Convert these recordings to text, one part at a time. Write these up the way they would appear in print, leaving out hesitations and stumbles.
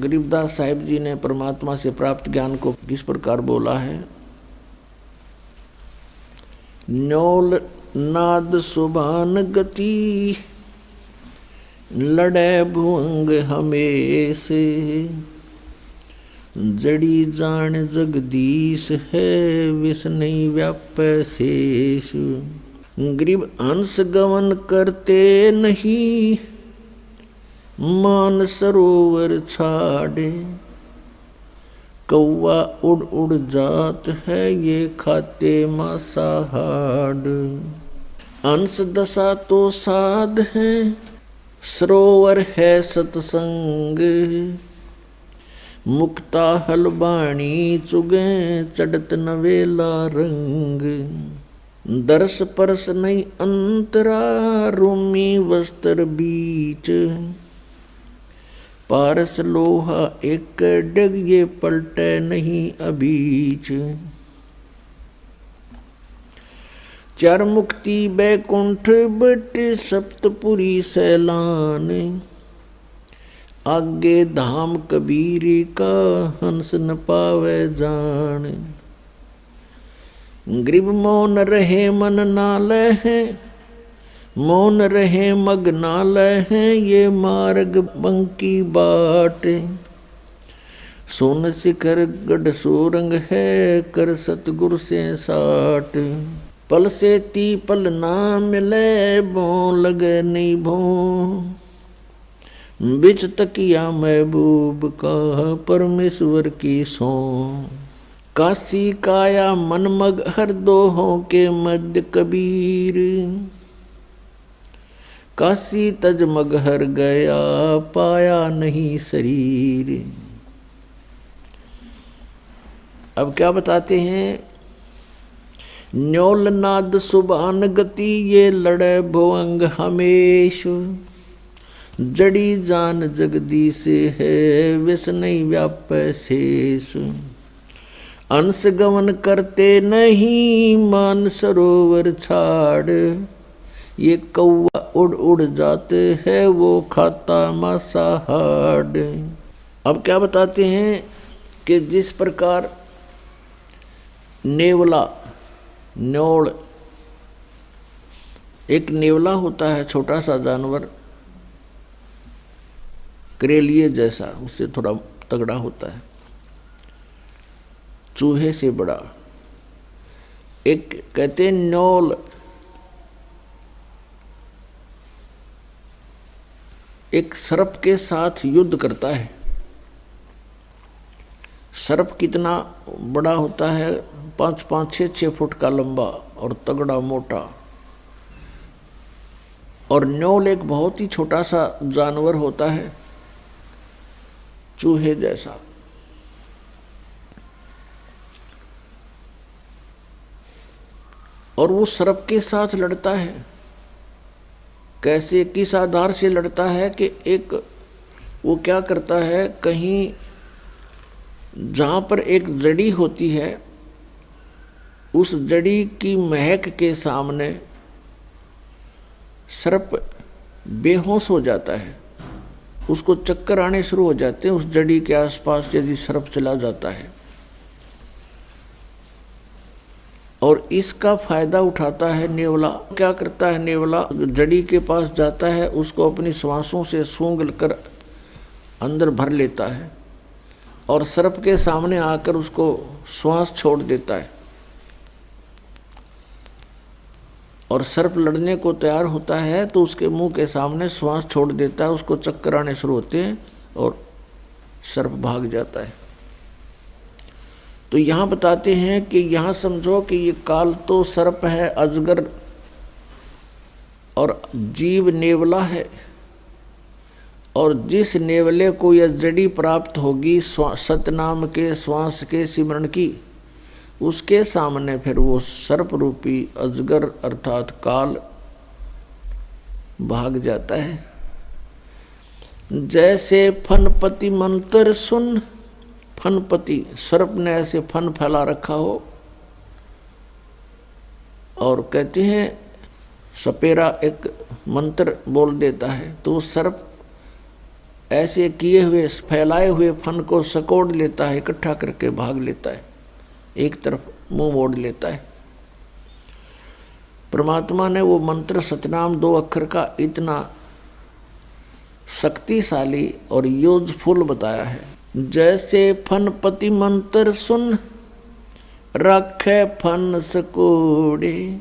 गरीबदास साहिब जी ने परमात्मा से प्राप्त ज्ञान को किस प्रकार बोला है। न्योल नाद सुभान गति, लड़े भुअंग हमेश, जड़ी जान जगदीश है, विष नहीं व्याप शेष। गरीब हंस गवन करते नहीं, मान सरोवर छाड़े, कौवा उड़ उड़ जात है, ये खाते मांसाहार। अंश दशा तो साध है, सरोवर है सत्संग, मुक्ता हलबाणी चुगे, चढ़त नवेला रंग। दरस परस नहीं अंतरा, रोमी वस्त्र बीच, पारस लोहा एक डग, ये पलटे नहीं अबीच। चार मुक्ति बैकुंठ बट, सप्तपुरी सैलान, आगे धाम कबीर का, हंस न पावे जान। गरीब मौन रहे मन नाले हैं, मौन रहे मग्नालय हैं, ये मार्ग बंकी बाट। सोन शिखर गढ़ सोरंग है, कर सतगुरु से साट। पल से ती पल ना मिले, भों लगे नहीं भों, बिच तकिया महबूब का, परमेश्वर की सो। काशी काया मन मग हर दोहों के मध्य कबीर, काशी तज मगहर गया, पाया नहीं शरीर। अब क्या बताते हैं। न्योल नाद सुभान गति, ये लड़े भुअंग हमेश, जड़ी जान जगदीश है, विष नहीं व्याप शेष। अंश गमन करते नहीं, मान सरोवर छाड़, ये कौवा उड़ उड़ जाते हैं, वो खाता मांसाहार। अब क्या बताते हैं कि जिस प्रकार नेवला, न्योल, एक नेवला होता है छोटा सा जानवर, करेलिए जैसा, उससे थोड़ा तगड़ा होता है, चूहे से बड़ा। एक कहते हैं न्योल एक सर्प के साथ युद्ध करता है। सर्प कितना बड़ा होता है, 5-5, 6-6 फुट का लंबा और तगड़ा मोटा। और न्योल एक बहुत ही छोटा सा जानवर होता है, चूहे जैसा। और वो सर्प के साथ लड़ता है। कैसे, किस आधार से लड़ता है कि एक वो क्या करता है, कहीं जहाँ पर एक जड़ी होती है, उस जड़ी की महक के सामने सर्प बेहोश हो जाता है, उसको चक्कर आने शुरू हो जाते हैं। उस जड़ी के आसपास यदि सर्प चला जाता है, और इसका फायदा उठाता है नेवला। क्या करता है नेवला, जड़ी के पास जाता है, उसको अपनी श्वासों से सूंघ कर अंदर भर लेता है, और सर्प के सामने आकर उसको श्वास छोड़ देता है। और सर्प लड़ने को तैयार होता है तो उसके मुंह के सामने श्वास छोड़ देता है, उसको चक्कर आने शुरू होते हैं और सर्प भाग जाता है। तो यहाँ बताते हैं कि यहाँ समझो कि ये काल तो सर्प है, अजगर, और जीव नेवला है। और जिस नेवले को यह जड़ी प्राप्त होगी सतनाम के श्वास के सिमरण की, उसके सामने फिर वो सर्प रूपी अजगर अर्थात काल भाग जाता है। जैसे फनपति मंत्र सुन, फनपति सर्प ने ऐसे फन फैला रखा हो, और कहते हैं सपेरा एक मंत्र बोल देता है तो सर्प ऐसे किए हुए फैलाए हुए फन को सकोड़ लेता है, इकट्ठा करके भाग लेता है, एक तरफ मुंह मोड़ लेता है। परमात्मा ने वो मंत्र सतनाम 2 अक्षर का इतना शक्तिशाली और यूजफुल बताया है। जैसे फनपति मंत्र सुन रखे फन सकोड़े,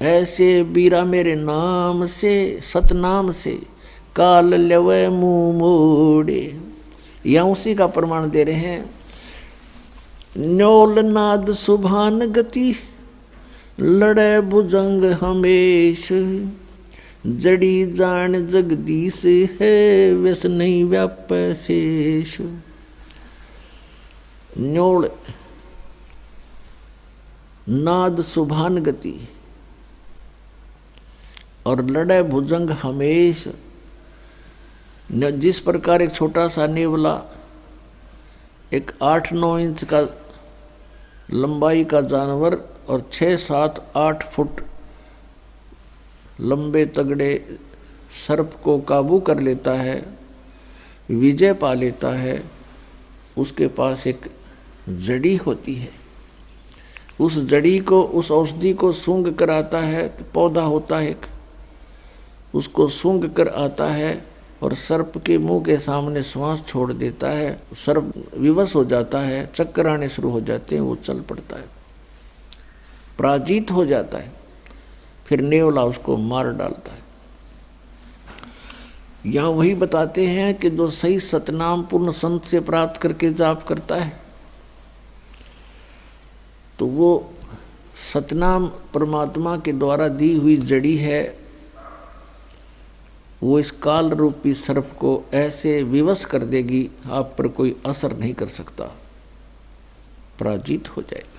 ऐसे बीरा मेरे नाम से सतनाम से काल लेवे मुंह मोड़े। यहाँ उसी का प्रमाण दे रहे हैं। न्योल नाद सुभान गति लड़े भुजंग हमेश, जड़ी जान जगदीश है वैस नहीं व्याप शेष। न्योल नाद सुभान गति और लड़े भुजंग हमेश। जिस प्रकार एक छोटा सा नेवला एक 8-9 इंच का लंबाई का जानवर और 6-7-8 फुट लंबे तगड़े सर्प को काबू कर लेता है, विजय पा लेता है, उसके पास एक जड़ी होती है। उस जड़ी को, उस औषधि को सूंघ कर आता है, पौधा होता है एक, उसको सूंघ कर आता है और सर्प के मुंह के सामने श्वास छोड़ देता है। सर्प विवश हो जाता है, चक्कर आने शुरू हो जाते हैं, वो चल पड़ता है, पराजित हो जाता है। फिर नेवला उसको मार डालता है। यहाँ वही बताते हैं कि जो सही सतनाम पूर्ण संत से प्राप्त करके जाप करता है तो वो सतनाम परमात्मा के द्वारा दी हुई जड़ी है। वो इस काल रूपी सर्प को ऐसे विवश कर देगी, आप पर कोई असर नहीं कर सकता, पराजित हो जाएगा।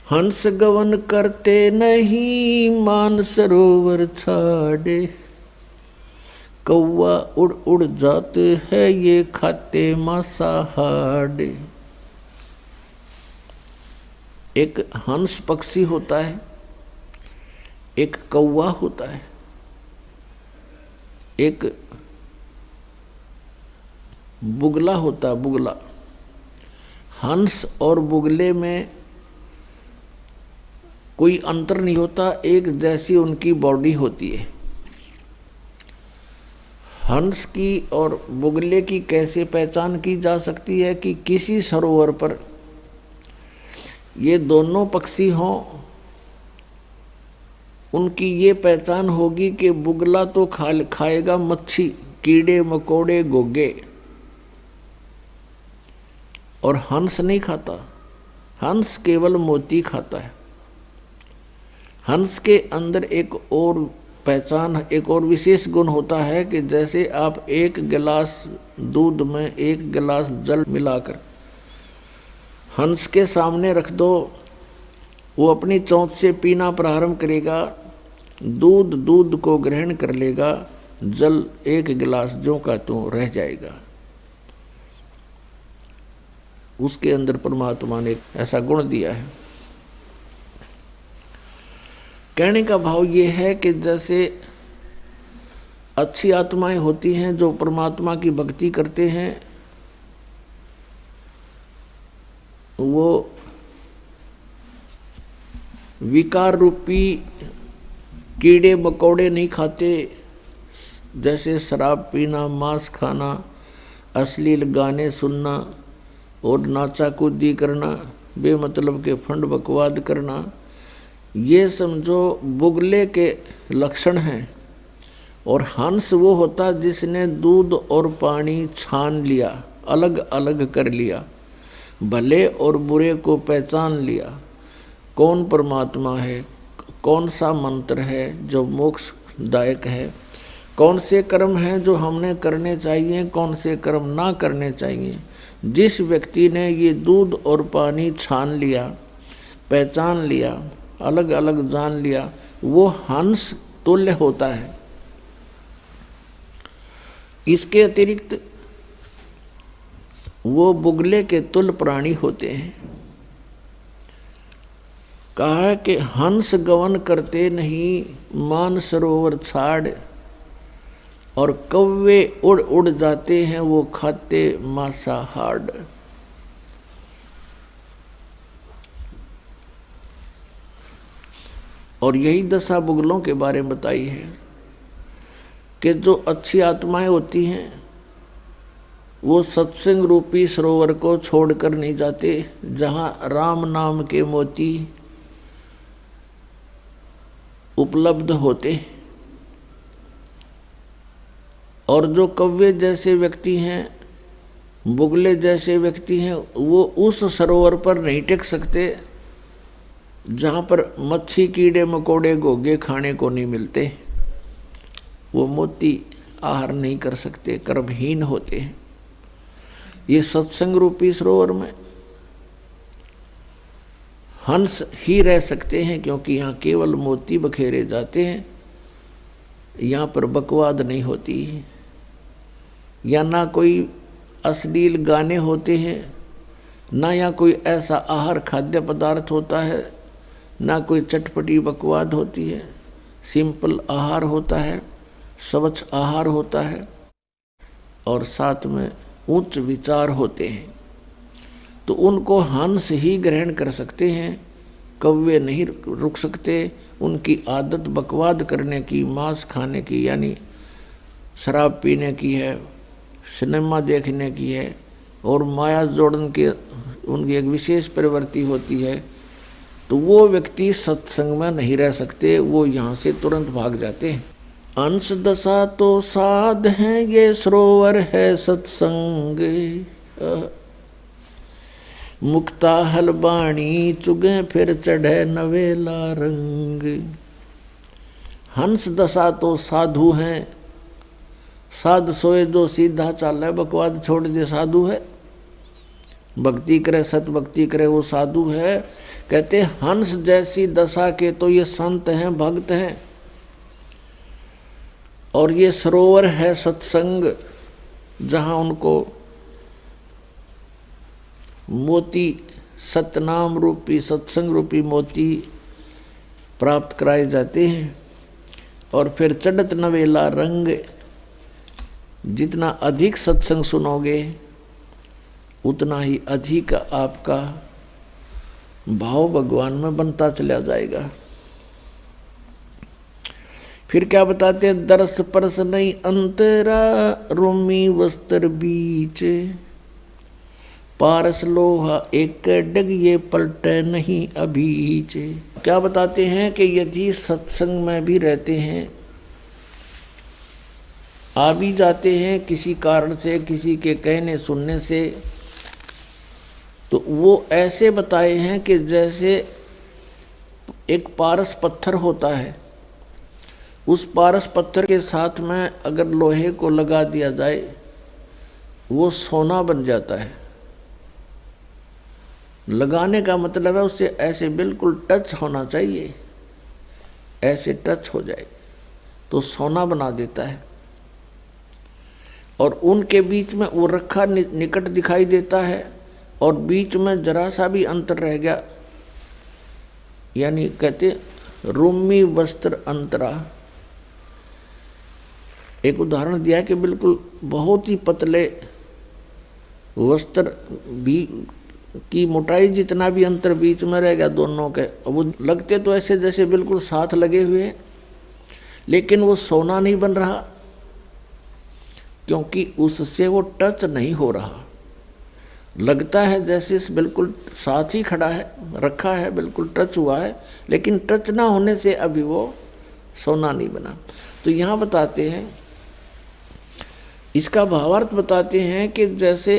हंस गवन करते नहीं मान सरोवर छाड़े, कौवा उड़ उड़ जाते है ये खाते मांसाहारे। एक हंस पक्षी होता है, एक कौवा होता है, एक बुगला होता है, बुगला। हंस और बुगले में कोई अंतर नहीं होता, एक जैसी उनकी बॉडी होती है। हंस की और बुगले की कैसे पहचान की जा सकती है कि किसी सरोवर पर ये दोनों पक्षी हों, उनकी ये पहचान होगी कि बुगला तो खाएगा मच्छी, कीड़े मकोड़े गोगे, और हंस नहीं खाता। हंस केवल मोती खाता है। हंस के अंदर एक और पहचान, एक और विशेष गुण होता है कि जैसे आप 1 गिलास दूध में 1 गिलास जल मिलाकर हंस के सामने रख दो, वो अपनी चोंच से पीना प्रारंभ करेगा, दूध को ग्रहण कर लेगा, जल 1 गिलास ज्यों का त्यों रह जाएगा। उसके अंदर परमात्मा ने ऐसा गुण दिया है। कहने का भाव ये है कि जैसे अच्छी आत्माएं होती हैं जो परमात्मा की भक्ति करते हैं, वो विकार रूपी कीड़े मकोड़े नहीं खाते, जैसे शराब पीना, मांस खाना, अश्लील गाने सुनना और नाचा कूदी करना, बेमतलब के फंड बकवाद करना, ये समझो बुगले के लक्षण हैं। और हंस वो होता जिसने दूध और पानी छान लिया, अलग अलग कर लिया, भले और बुरे को पहचान लिया, कौन परमात्मा है, कौन सा मंत्र है जो मोक्षदायक है, कौन से कर्म हैं जो हमने करने चाहिए, कौन से कर्म ना करने चाहिए। जिस व्यक्ति ने ये दूध और पानी छान लिया, पहचान लिया, अलग अलग जान लिया, वो हंस तुल्य होता है। इसके अतिरिक्त वो बुगले के तुल्य प्राणी होते हैं। कहा है कि हंस गवन करते नहीं मान सरोवर छाड़, और कौवे उड़ उड़ जाते हैं, वो खाते मांसाहार। और यही दशा बुगलों के बारे में बताई है कि जो अच्छी आत्माएं होती हैं वो सत्संग रूपी सरोवर को छोड़कर नहीं जाते, जहाँ राम नाम के मोती उपलब्ध होते। और जो कौवे जैसे व्यक्ति हैं, बुगले जैसे व्यक्ति हैं, वो उस सरोवर पर नहीं टिक सकते जहाँ पर मच्छी कीड़े मकोड़े घोंघे खाने को नहीं मिलते। वो मोती आहार नहीं कर सकते, कर्महीन होते हैं। ये सत्संग रूपी सरोवर में हंस ही रह सकते हैं, क्योंकि यहाँ केवल मोती बखेरे जाते हैं। यहाँ पर बकवाद नहीं होती, या ना कोई अश्लील गाने होते हैं, ना यहाँ कोई ऐसा आहार खाद्य पदार्थ होता है, ना कोई चटपटी बकवाद होती है। सिंपल आहार होता है, स्वच्छ आहार होता है, और साथ में उच्च विचार होते हैं। तो उनको हंस ही ग्रहण कर सकते हैं, कौवे नहीं रुक सकते। उनकी आदत बकवाद करने की, मांस खाने की, यानी शराब पीने की है, सिनेमा देखने की है, और माया जोड़न के उनकी एक विशेष प्रवृत्ति होती है। तो वो व्यक्ति सत्संग में नहीं रह सकते, वो यहाँ से तुरंत भाग जाते हैं। अंश दशा तो साध हैं, ये सरोवर है सत्संग। मुक्ता हलबाणी चुगे फिर चढ़े नवेला रंग। हंस दशा तो साधु हैं, साध सोए जो सीधा चाल है, बकवाद छोड़ दे साधु है। भक्ति करे, सत भक्ति करे, वो साधु है। कहते हंस जैसी दशा के तो ये संत हैं, भक्त हैं। और ये सरोवर है सत्संग, जहाँ उनको मोती, सतनाम रूपी, सत्संग रूपी मोती प्राप्त कराए जाते हैं। और फिर चढ़त नवेला रंग। जितना अधिक सत्संग सुनोगे उतना ही अधिक आपका भाव भगवान में बनता चला जाएगा। फिर क्या बताते हैं, दरस परस नहीं अंतरा, रोमी वस्त्र बीच, पारस लोहा एक डग, ये पलटे नहीं अभीच। क्या बताते हैं कि यदि सत्संग में भी रहते हैं, आ भी जाते हैं किसी कारण से, किसी के कहने सुनने से, तो वो ऐसे बताए हैं कि जैसे एक पारस पत्थर होता है, उस पारस पत्थर के साथ में अगर लोहे को लगा दिया जाए वो सोना बन जाता है। लगाने का मतलब है उससे ऐसे बिल्कुल टच होना चाहिए, ऐसे टच हो जाए तो सोना बना देता है। और उनके बीच में वो रखा निकट दिखाई देता है, और बीच में जरा सा भी अंतर रह गया, यानी कहते रूमी वस्त्र अंतरा। एक उदाहरण दिया है कि बिल्कुल बहुत ही पतले वस्त्र भी की मोटाई जितना भी अंतर बीच में रह गया दोनों के, वो लगते तो ऐसे जैसे बिल्कुल साथ लगे हुए, लेकिन वो सोना नहीं बन रहा, क्योंकि उससे वो टच नहीं हो रहा। लगता है जैसे बिल्कुल साथ ही खड़ा है, रखा है, बिल्कुल टच हुआ है, लेकिन टच ना होने से अभी वो सोना नहीं बना। तो यहाँ बताते हैं, इसका भावार्थ बताते हैं कि जैसे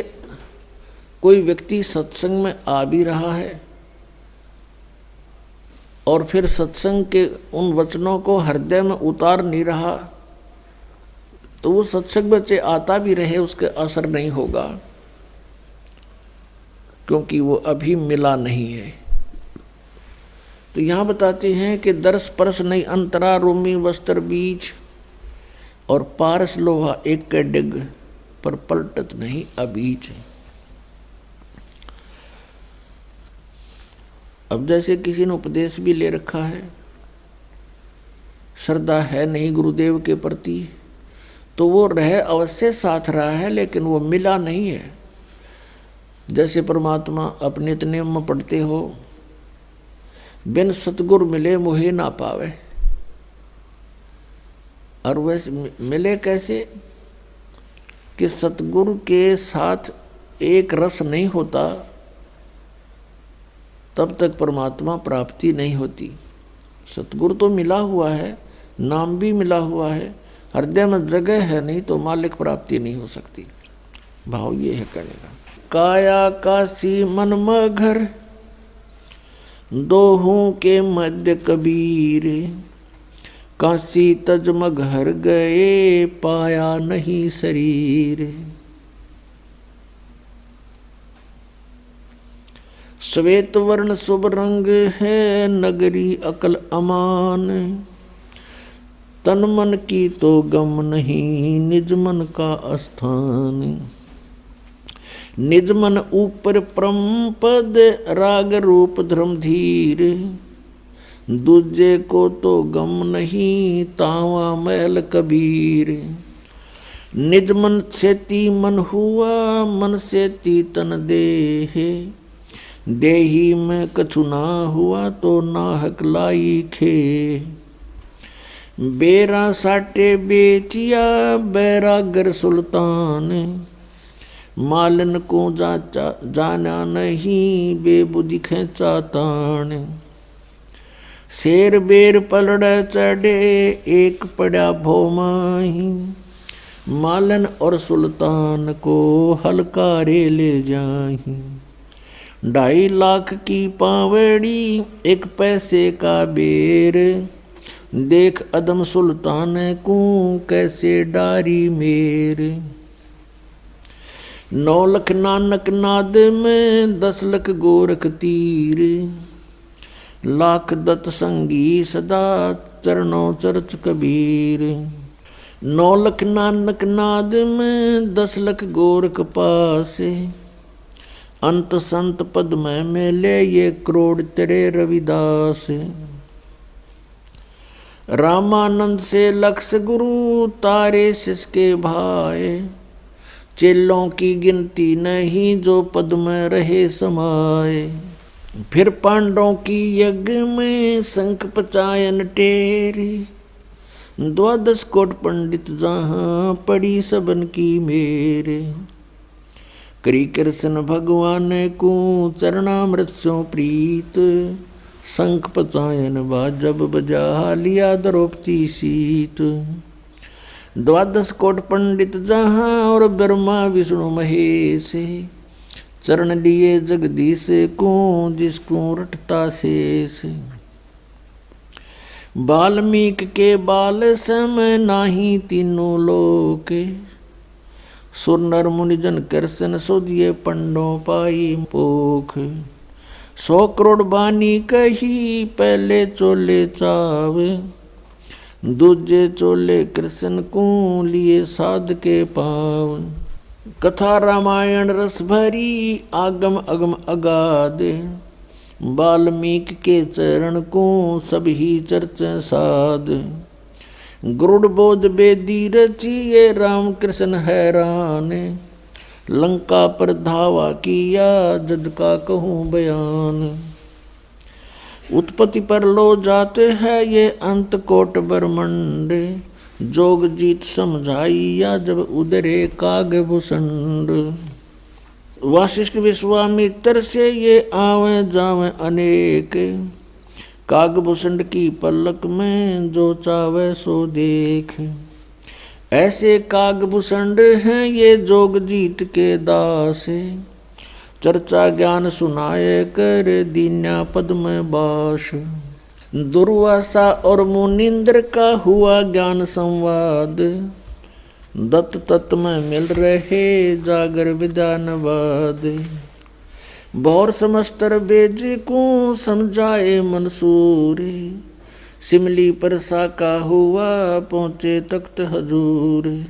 कोई व्यक्ति सत्संग में आ भी रहा है और फिर सत्संग के उन वचनों को हृदय में उतार नहीं रहा, तो वो सत्संग बच्चे आता भी रहे उसके असर नहीं होगा, क्योंकि वो अभी मिला नहीं है। तो यहाँ बताते हैं कि दर्श परस नहीं अंतरा, रोमी वस्त्र बीच, और पारस लोहा एक के डिग, पर पलटत नहीं अबीच। अब जैसे किसी ने उपदेश भी ले रखा है, श्रद्धा है नहीं गुरुदेव के प्रति, तो वो रह अवश्य साथ रहा है, लेकिन वो मिला नहीं है। जैसे परमात्मा अपने नित्य में पढ़ते हो, बिन सतगुरु मिले मोहे ना पावे। और वैसे मिले कैसे कि सतगुरु के साथ एक रस नहीं होता, तब तक परमात्मा प्राप्ति नहीं होती। सतगुरु तो मिला हुआ है, नाम भी मिला हुआ है, हृदय में जगह है नहीं तो मालिक प्राप्ति नहीं हो सकती। भाव ये है कहने का। काया काशी मन मघर, दोहों के मध्य कबीर। काशी तज मघर गए, पाया नहीं शरीर। श्वेत वर्ण शुभ रंग है, नगरी अकल अमान। तन मन की तो गम नहीं, निज मन का स्थान। निज मन ऊपर परम पद, राग रूप धर्म धीर। दूजे को तो गम नहीं, तावा महल कबीर। निज मन सेती मन हुआ, मन सेती तन देहे। देही में कछु ना हुआ, तो नाहक लाई खे। बेरा साटे बेचिया, बैरागर सुल्तान। मालन को जाना नहीं, बेबुद्धि खेचा तान। शेर बेर पलड़ चढ़े, एक पड़ा भोमाही। मालन और सुल्तान को हलकारे ले जाही। 2.5 लाख की पावड़ी, 1 पैसे का बेर। देख अदम सुल्तान को, कैसे डारी मेर। 9 लख नानक नाद में, 10 लख गोरख तीर। लाख दत्त संगी सदा, चरणों चरच कबीर। 9 लख नानक नाद में, 10 लख गोरख पासे। अंत संत पद में मेले, ये करोड़ तेरे रविदास। रामानंद से लक्ष गुरु, तारे सिसके भाए। चेलों की गिनती नहीं, जो पद में रहे समाये। फिर पांडवों की यज्ञ में, शंख पचायन टेरी। 12 कोट पंडित जहाँ, पड़ी सबन की मेरे। करी कृष्ण भगवान को, चरणामृत सो प्रीत। शंख पचायन बाजब बजा, लिया द्रौपदी सीत। 12 कोट पंडित जहाँ, और ब्रह्मा विष्णु महेश। चरण लिए जगदीश को, जिसको रटता शेष। वाल्मीक के बाल सम, नाही तीनों लोक। सुर नर मुनिजन कृष्ण, सोधिए पंडों पाई पोख। 100 करोड़ बानी कही, पहले चोले चाव। दूजे चोले कृष्ण को, लिए साध के पाव। कथा रामायण रस भरी, आगम अगम अगाध। वाल्मीकि के चरण को, सब ही चर्चा साध। गरुड़ बोध बेदी रचिए, राम कृष्ण हैरान। लंका पर धावा किया, जद का कहूँ बयान। उत्पत्ति पर लो जाते हैं, ये अंत कोट ब्रह्मंड। जोग जीत समझाइया, जब उदरे काग भूषण। वासिष्ठ विश्वामित्र से, ये आवे जावे अनेक। कागभूषण की पलक में, जो चावे सो देख। ऐसे कागभूषण हैं, ये जोग जीत के दास। चर्चा ज्ञान सुनाए कर, दीन्या पद में बास। दुर्वासा और मुनिंद्र का हुआ ज्ञान संवाद। दत्त तत्व में मिल रहे, जागर विधानवाद। बौर समस्तर बेज को, समझाए मंसूर। सिमली पर साका हुआ, पहुँचे तख्त हजूर।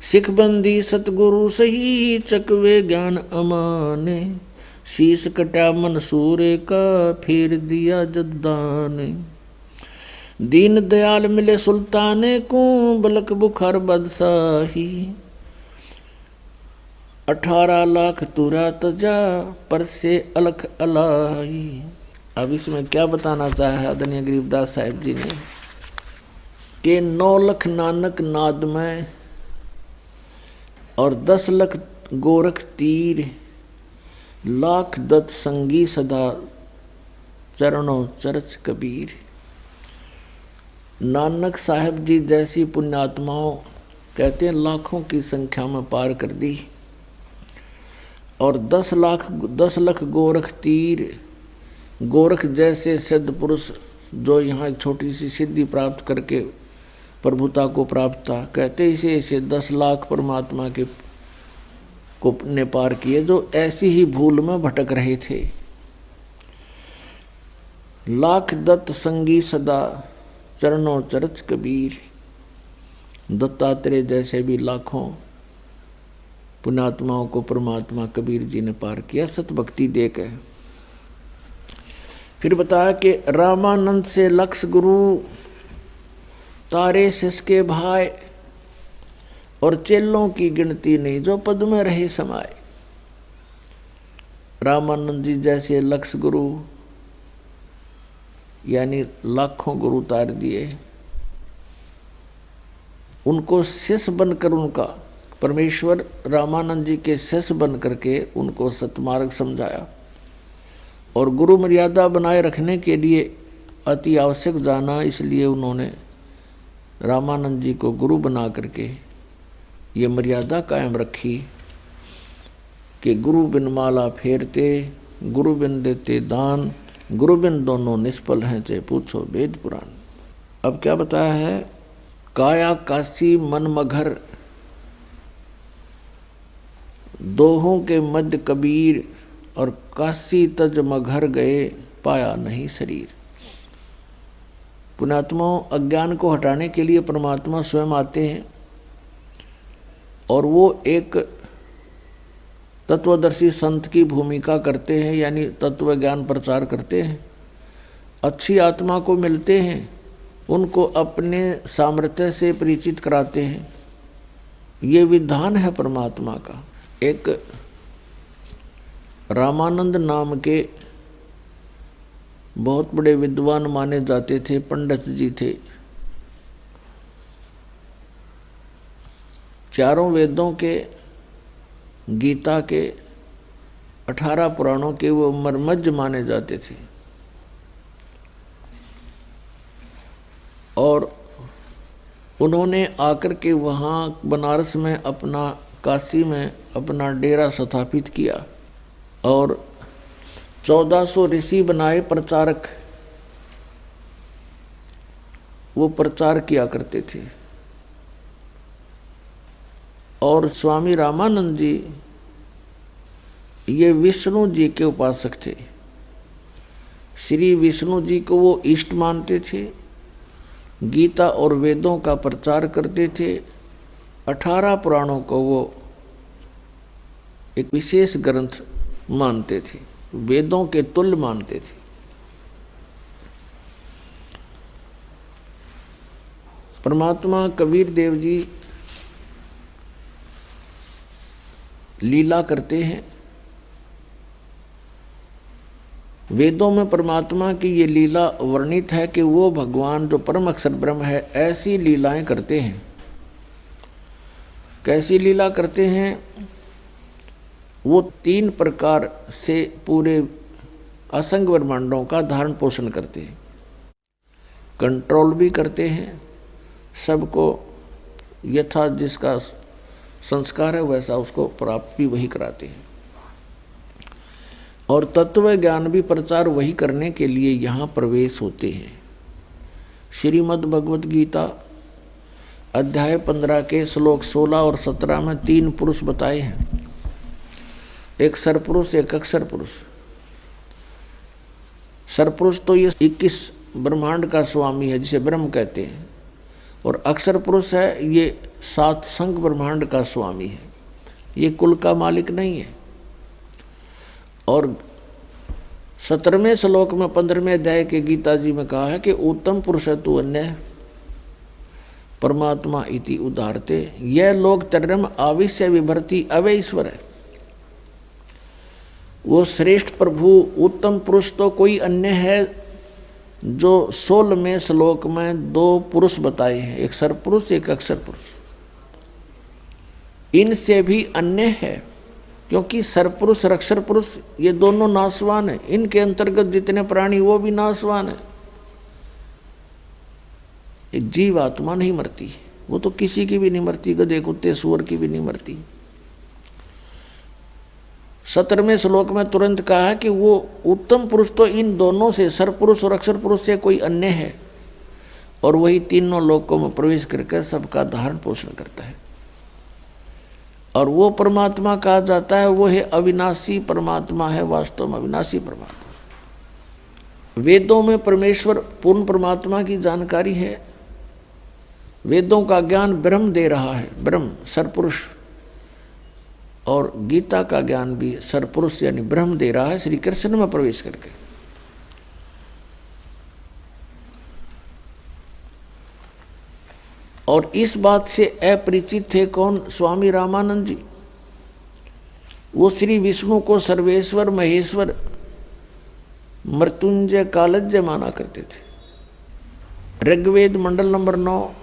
सिखबंदी सतगुरु सही, चकवे ज्ञान अमाने। शीश कटा मंसूर का, फेर दिया जद्दान। दीन दयाल मिले सुल्ताने को बलक बुखार बदशाही 18 लाख तुरा तजा पर से अलख अलाई। अब इसमें क्या बताना चाहा है आदरणीय गरीबदास साहिब जी ने कि 9 लख नानक नाद में और 10 लख गोरख तीर लाख दत्त संगी सदा चरणों चरच कबीर। नानक साहब जी जैसी पुण्यात्माओं कहते हैं लाखों की संख्या में पार कर दी और 10 लाख गोरख तीर। गोरख जैसे सिद्ध पुरुष जो यहाँ एक छोटी सी सिद्धि प्राप्त करके प्रभुता को प्राप्त था, कहते इसे 10 लाख परमात्मा के को ने पार किए जो ऐसी ही भूल में भटक रहे थे। लाख दत्त संगी सदा चरणों चरच कबीर। दत्तात्रेय जैसे भी लाखों पुण्यात्माओं को परमात्मा कबीर जी ने पार किया सत भक्ति देकर। फिर बताया कि रामानंद से लक्ष गुरु तारे सिसके भाई और चेलों की गिनती नहीं जो पद में रहे समाये। रामानंद जी जैसे लक्ष गुरु यानी लाखों गुरु तार दिए, उनको शिष्य बनकर उनका परमेश्वर रामानंद जी के शिष्य बन करके उनको सतमार्ग समझाया और गुरु मर्यादा बनाए रखने के लिए अति आवश्यक जाना, इसलिए उन्होंने रामानंद जी को गुरु बना करके ये मर्यादा कायम रखी कि गुरु बिन माला फेरते, गुरु बिन देते दान, गुरु बिन दोनों निष्फल हैं चाहे पूछो वेद पुराण। अब क्या बताया है, काया काशी मन मघर दोहों के मध्य कबीर और काशी तज मघर गए पाया नहीं शरीर। पुण्यात्माओं अज्ञान को हटाने के लिए परमात्मा स्वयं आते हैं और वो एक तत्वदर्शी संत की भूमिका करते हैं, यानी तत्व ज्ञान प्रचार करते हैं। अच्छी आत्मा को मिलते हैं, उनको अपने सामर्थ्य से परिचित कराते हैं। ये विधान है परमात्मा का। एक रामानंद नाम के बहुत बड़े विद्वान माने जाते थे, पंडित जी थे। चारों वेदों के, गीता के, 18 पुराणों के वो मर्मज्ञ माने जाते थे और उन्होंने आकर के वहाँ बनारस में अपना, काशी में अपना डेरा स्थापित किया और 1400 ऋषि बनाए प्रचारक, वो प्रचार किया करते थे। और स्वामी रामानंद जी ये विष्णु जी के उपासक थे। श्री विष्णु जी को वो इष्ट मानते थे, गीता और वेदों का प्रचार करते थे। 18 पुराणों को वो एक विशेष ग्रंथ मानते थे, वेदों के तुल्य मानते थे। परमात्मा कबीर देव जी लीला करते हैं। वेदों में परमात्मा की ये लीला वर्णित है कि वो भगवान जो परम अक्षर ब्रह्म है ऐसी लीलाएं करते हैं। कैसी लीला करते हैं? वो 3 प्रकार से पूरे असंग ब्रह्मांडों का धारण पोषण करते हैं। कंट्रोल भी करते हैं, सबको यथा जिसका संस्कार है वैसा उसको प्राप्त भी वही कराते हैं। और तत्व ज्ञान भी प्रचार वही करने के लिए यहाँ प्रवेश होते हैं। श्रीमद् भगवत गीता अध्याय 15 के श्लोक 16 और 17 में 3 पुरुष बताए हैं, एक सरपुरुष, एक अक्षर पुरुष। सरपुरुष तो ये 21 ब्रह्मांड का स्वामी है जिसे ब्रह्म कहते हैं, और अक्षर पुरुष है ये 7 संग ब्रह्मांड का स्वामी है, ये कुल का मालिक नहीं है। और 17वें श्लोक में 15वें अध्याय के गीता जी में कहा है कि उत्तम पुरुष तु अन्य परमात्मा इति उदाहरते, यह लोक तरम आविश्य विभर्ति अवय ईश्वर है। वो श्रेष्ठ प्रभु उत्तम पुरुष तो कोई अन्य है जो 16वें श्लोक में 2 पुरुष बताए हैं, एक सरपुरुष एक अक्षर पुरुष। इनसे भी अन्य है, क्योंकि सरपुरुष और अक्षर पुरुष ये दोनों नाशवान है। इनके अंतर्गत जितने प्राणी वो भी नाशवान है। एक जीव आत्मा नहीं मरती, वो तो किसी की भी नहीं मरती, गधे कुत्ते सूअर की भी नहीं मरती। 17वें श्लोक में तुरंत कहा है कि वो उत्तम पुरुष तो इन दोनों से, सरपुरुष और अक्षर पुरुष से कोई अन्य है, और वही तीनों लोकों में प्रवेश करके सबका धारण पोषण करता है। और वो परमात्मा कहा जाता है, वो है अविनाशी परमात्मा है, वास्तव में अविनाशी परमात्मा। वेदों में परमेश्वर पूर्ण परमात्मा की जानकारी है। वेदों का ज्ञान ब्रह्म दे रहा है, ब्रह्म सरपुरुष, और गीता का ज्ञान भी सरपुरुष यानी ब्रह्म दे रहा है श्री कृष्ण में प्रवेश करके। और इस बात से अपरिचित थे कौन? स्वामी रामानंद जी। वो श्री विष्णु को सर्वेश्वर महेश्वर मृत्युंजय कालज्य माना करते थे। ऋग्वेद मंडल नंबर 9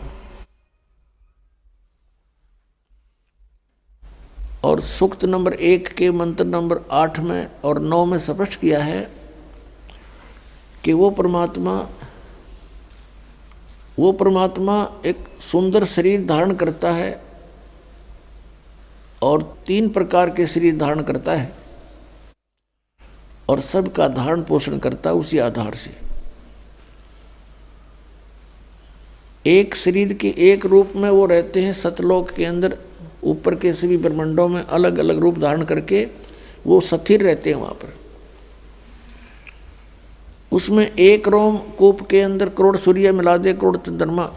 और सूक्त नंबर 1 के मंत्र नंबर 8 में और 9 में स्पष्ट किया है कि वो परमात्मा एक सुंदर शरीर धारण करता है और 3 प्रकार के शरीर धारण करता है और सबका धारण पोषण करता है उसी आधार से। एक शरीर के एक रूप में वो रहते हैं सतलोक के अंदर, ऊपर के सभी ब्रह्मांडों में अलग अलग रूप धारण करके वो स्थिर रहते हैं वहाँ पर। उसमें एक रोम कूप के अंदर करोड़ सूर्य मिला दे, करोड़ चंद्रमा,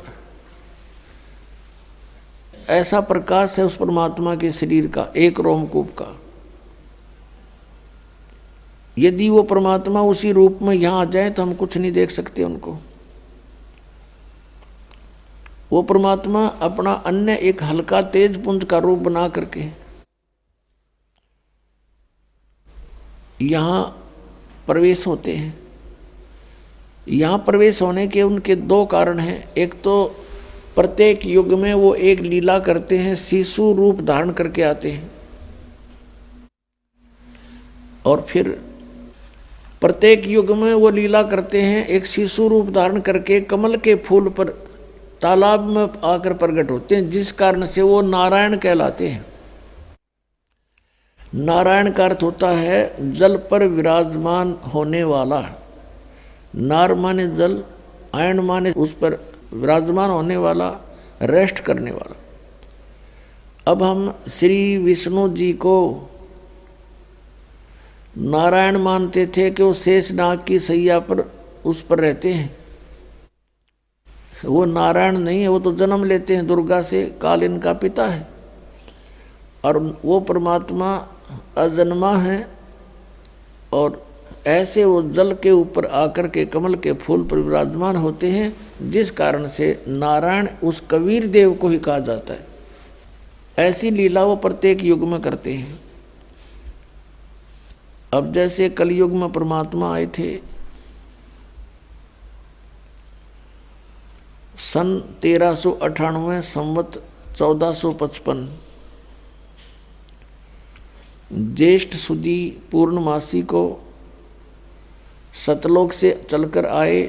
ऐसा प्रकाश है उस परमात्मा के शरीर का, एक रोम कूप का। यदि वो परमात्मा उसी रूप में यहाँ आ जाए तो हम कुछ नहीं देख सकते उनको। वो परमात्मा अपना अन्य एक हल्का तेज पुंज का रूप बना करके यहाँ प्रवेश होते हैं। यहाँ प्रवेश होने के उनके 2 कारण हैं। एक तो प्रत्येक युग में वो एक लीला करते हैं, शिशु रूप धारण करके आते हैं, और फिर प्रत्येक युग में वो लीला करते हैं एक शिशु रूप धारण करके कमल के फूल पर तालाब में आकर प्रकट होते हैं, जिस कारण से वो नारायण कहलाते हैं। नारायण का अर्थ होता है जल पर विराजमान होने वाला। नार माने जल, आयन माने उस पर विराजमान होने वाला, रेस्ट करने वाला। अब हम श्री विष्णु जी को नारायण मानते थे कि वो शेषनाग की सैया पर उस पर रहते हैं। वो नारायण नहीं है, वो तो जन्म लेते हैं दुर्गा से, काल इनका पिता है। और वो परमात्मा अजन्मा है, और ऐसे वो जल के ऊपर आकर के कमल के फूल पर विराजमान होते हैं, जिस कारण से नारायण उस कबीर देव को ही कहा जाता है। ऐसी लीला वो प्रत्येक युग में करते हैं। अब जैसे कलयुग में परमात्मा आए थे सन 1398 संवत 1455 ज्येष्ठ सुदी पूर्णमासी को सतलोक से चलकर आए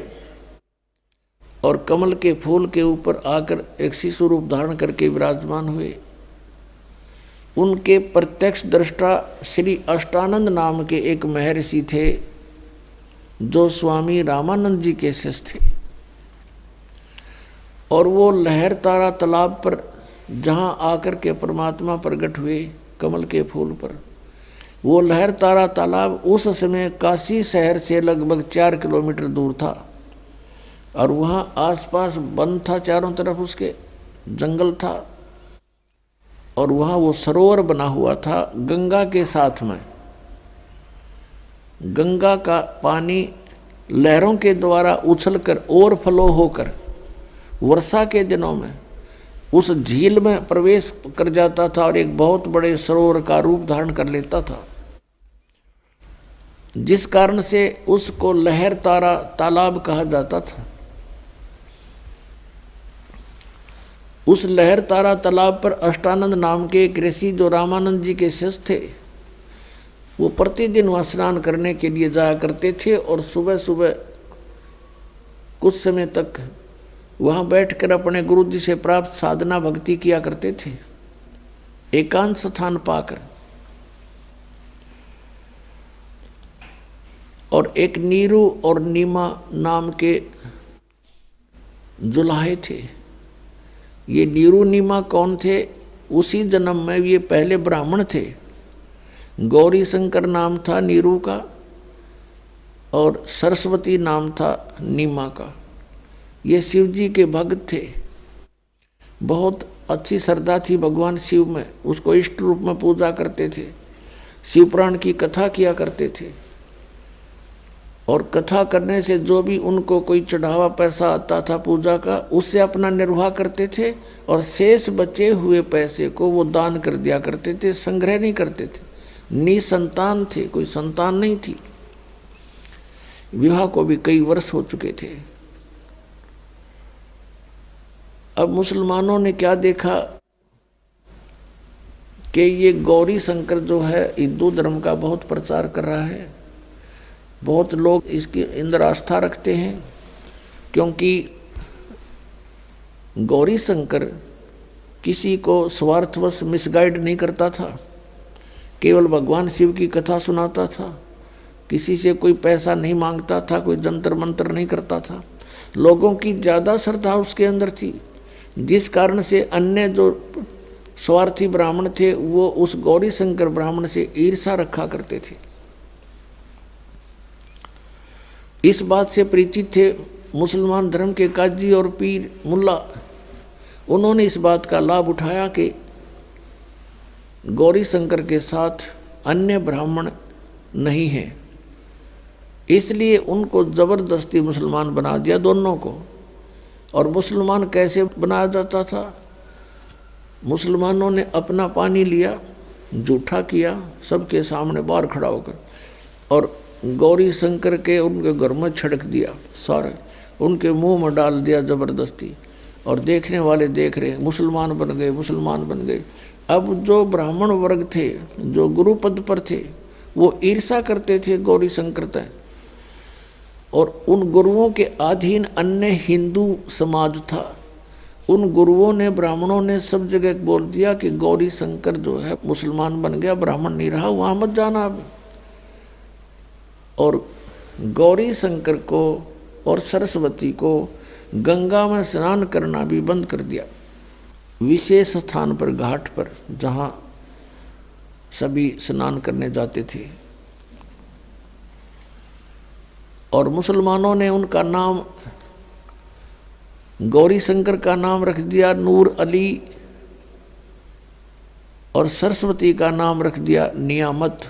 और कमल के फूल के ऊपर आकर एक शिशु रूप धारण करके विराजमान हुए। उनके प्रत्यक्ष दृष्टा श्री अष्टानंद नाम के एक महर्षि थे, जो स्वामी रामानंद जी के शिष्य थे। और वो लहर तारा तालाब पर जहाँ आकर के परमात्मा प्रकट हुए कमल के फूल पर, वो लहर तारा तालाब उस समय काशी शहर से लगभग 4 किलोमीटर दूर था, और वहाँ आसपास वन था, चारों तरफ उसके जंगल था, और वहाँ वो सरोवर बना हुआ था गंगा के साथ में। गंगा का पानी लहरों के द्वारा उछलकर ओवरफ्लो होकर वर्षा के दिनों में उस झील में प्रवेश कर जाता था और एक बहुत बड़े सरोवर का रूप धारण कर लेता था, जिस कारण से उसको लहर तारा तालाब कहा जाता था। उस लहर तारा तालाब पर अष्टानंद नाम के एक ऋषि जो रामानंद जी के शिष्य थे, वो प्रतिदिन वहाँ स्नान करने के लिए जाया करते थे और सुबह सुबह कुछ समय तक वहाँ बैठकर अपने गुरु जी से प्राप्त साधना भक्ति किया करते थे, एकांत स्थान पाकर। और एक नीरू और नीमा नाम के जुलाहे थे। ये नीरू नीमा कौन थे? उसी जन्म में ये पहले ब्राह्मण थे। गौरी शंकर नाम था नीरू का और सरस्वती नाम था नीमा का। ये शिव जी के भक्त थे, बहुत अच्छी श्रद्धा थी भगवान शिव में, उसको इष्ट रूप में पूजा करते थे, शिव पुराण की कथा किया करते थे। और कथा करने से जो भी उनको कोई चढ़ावा पैसा आता था पूजा का, उससे अपना निर्वाह करते थे और शेष बचे हुए पैसे को वो दान कर दिया करते थे, संग्रह नहीं करते थे। निसंतान थे, कोई संतान नहीं थी, विवाह को भी कई वर्ष हो चुके थे। अब मुसलमानों ने क्या देखा कि ये गौरी शंकर जो है हिंदू धर्म का बहुत प्रचार कर रहा है, बहुत लोग इसके अंदर आस्था रखते हैं, क्योंकि गौरी शंकर किसी को स्वार्थवश मिसगाइड नहीं करता था, केवल भगवान शिव की कथा सुनाता था, किसी से कोई पैसा नहीं मांगता था, कोई जंतर मंत्र नहीं करता था। लोगों की ज़्यादा श्रद्धा उसके अंदर थी, जिस कारण से अन्य जो स्वार्थी ब्राह्मण थे वो उस गौरी शंकर ब्राह्मण से ईर्षा रखा करते थे। इस बात से परिचित थे मुसलमान धर्म के काजी और पीर मुल्ला। उन्होंने इस बात का लाभ उठाया कि गौरी शंकर के साथ अन्य ब्राह्मण नहीं हैं, इसलिए उनको ज़बरदस्ती मुसलमान बना दिया दोनों को। और मुसलमान कैसे बनाया जाता था? मुसलमानों ने अपना पानी लिया, जूठा किया सबके सामने बाहर खड़ा होकर, और गौरी शंकर के उनके घर में छिड़क दिया, सारे उनके मुंह में डाल दिया ज़बरदस्ती। और देखने वाले देख रहे, मुसलमान बन गए, मुसलमान बन गए। अब जो ब्राह्मण वर्ग थे, जो गुरु पद पर थे, वो ईर्षा करते थे गौरी शंकर तय, और उन गुरुओं के अधीन अन्य हिंदू समाज था। उन गुरुओं ने, ब्राह्मणों ने सब जगह बोल दिया कि गौरी शंकर जो है मुसलमान बन गया, ब्राह्मण नहीं रहा, वहाँ मत जाना अब। और गौरी शंकर को और सरस्वती को गंगा में स्नान करना भी बंद कर दिया, विशेष स्थान पर, घाट पर, जहाँ सभी स्नान करने जाते थे। और मुसलमानों ने उनका नाम, गौरी शंकर का नाम रख दिया नूर अली, और सरस्वती का नाम रख दिया नियामत।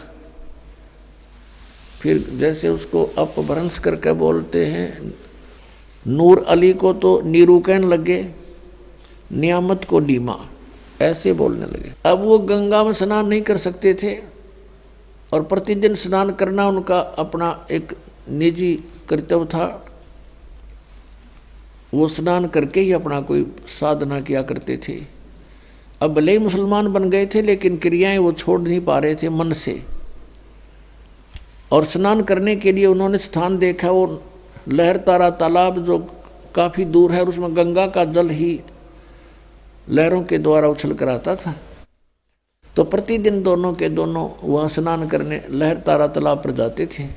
फिर जैसे उसको अपभ्रंश करके बोलते हैं, नूर अली को तो नीरू कहने लगे, नियामत को नीमा, ऐसे बोलने लगे। अब वो गंगा में स्नान नहीं कर सकते थे, और प्रतिदिन स्नान करना उनका अपना एक निजी कर्तव्य था। वो स्नान करके ही अपना कोई साधना किया करते थे। अब भले ही मुसलमान बन गए थे, लेकिन क्रियाएं वो छोड़ नहीं पा रहे थे मन से। और स्नान करने के लिए उन्होंने स्थान देखा, वो लहर तारा तालाब जो काफ़ी दूर है, और उसमें गंगा का जल ही लहरों के द्वारा उछल कर आता था। तो प्रतिदिन दोनों के दोनों वहाँ स्नान करने लहर तारा तालाब पर जाते थे,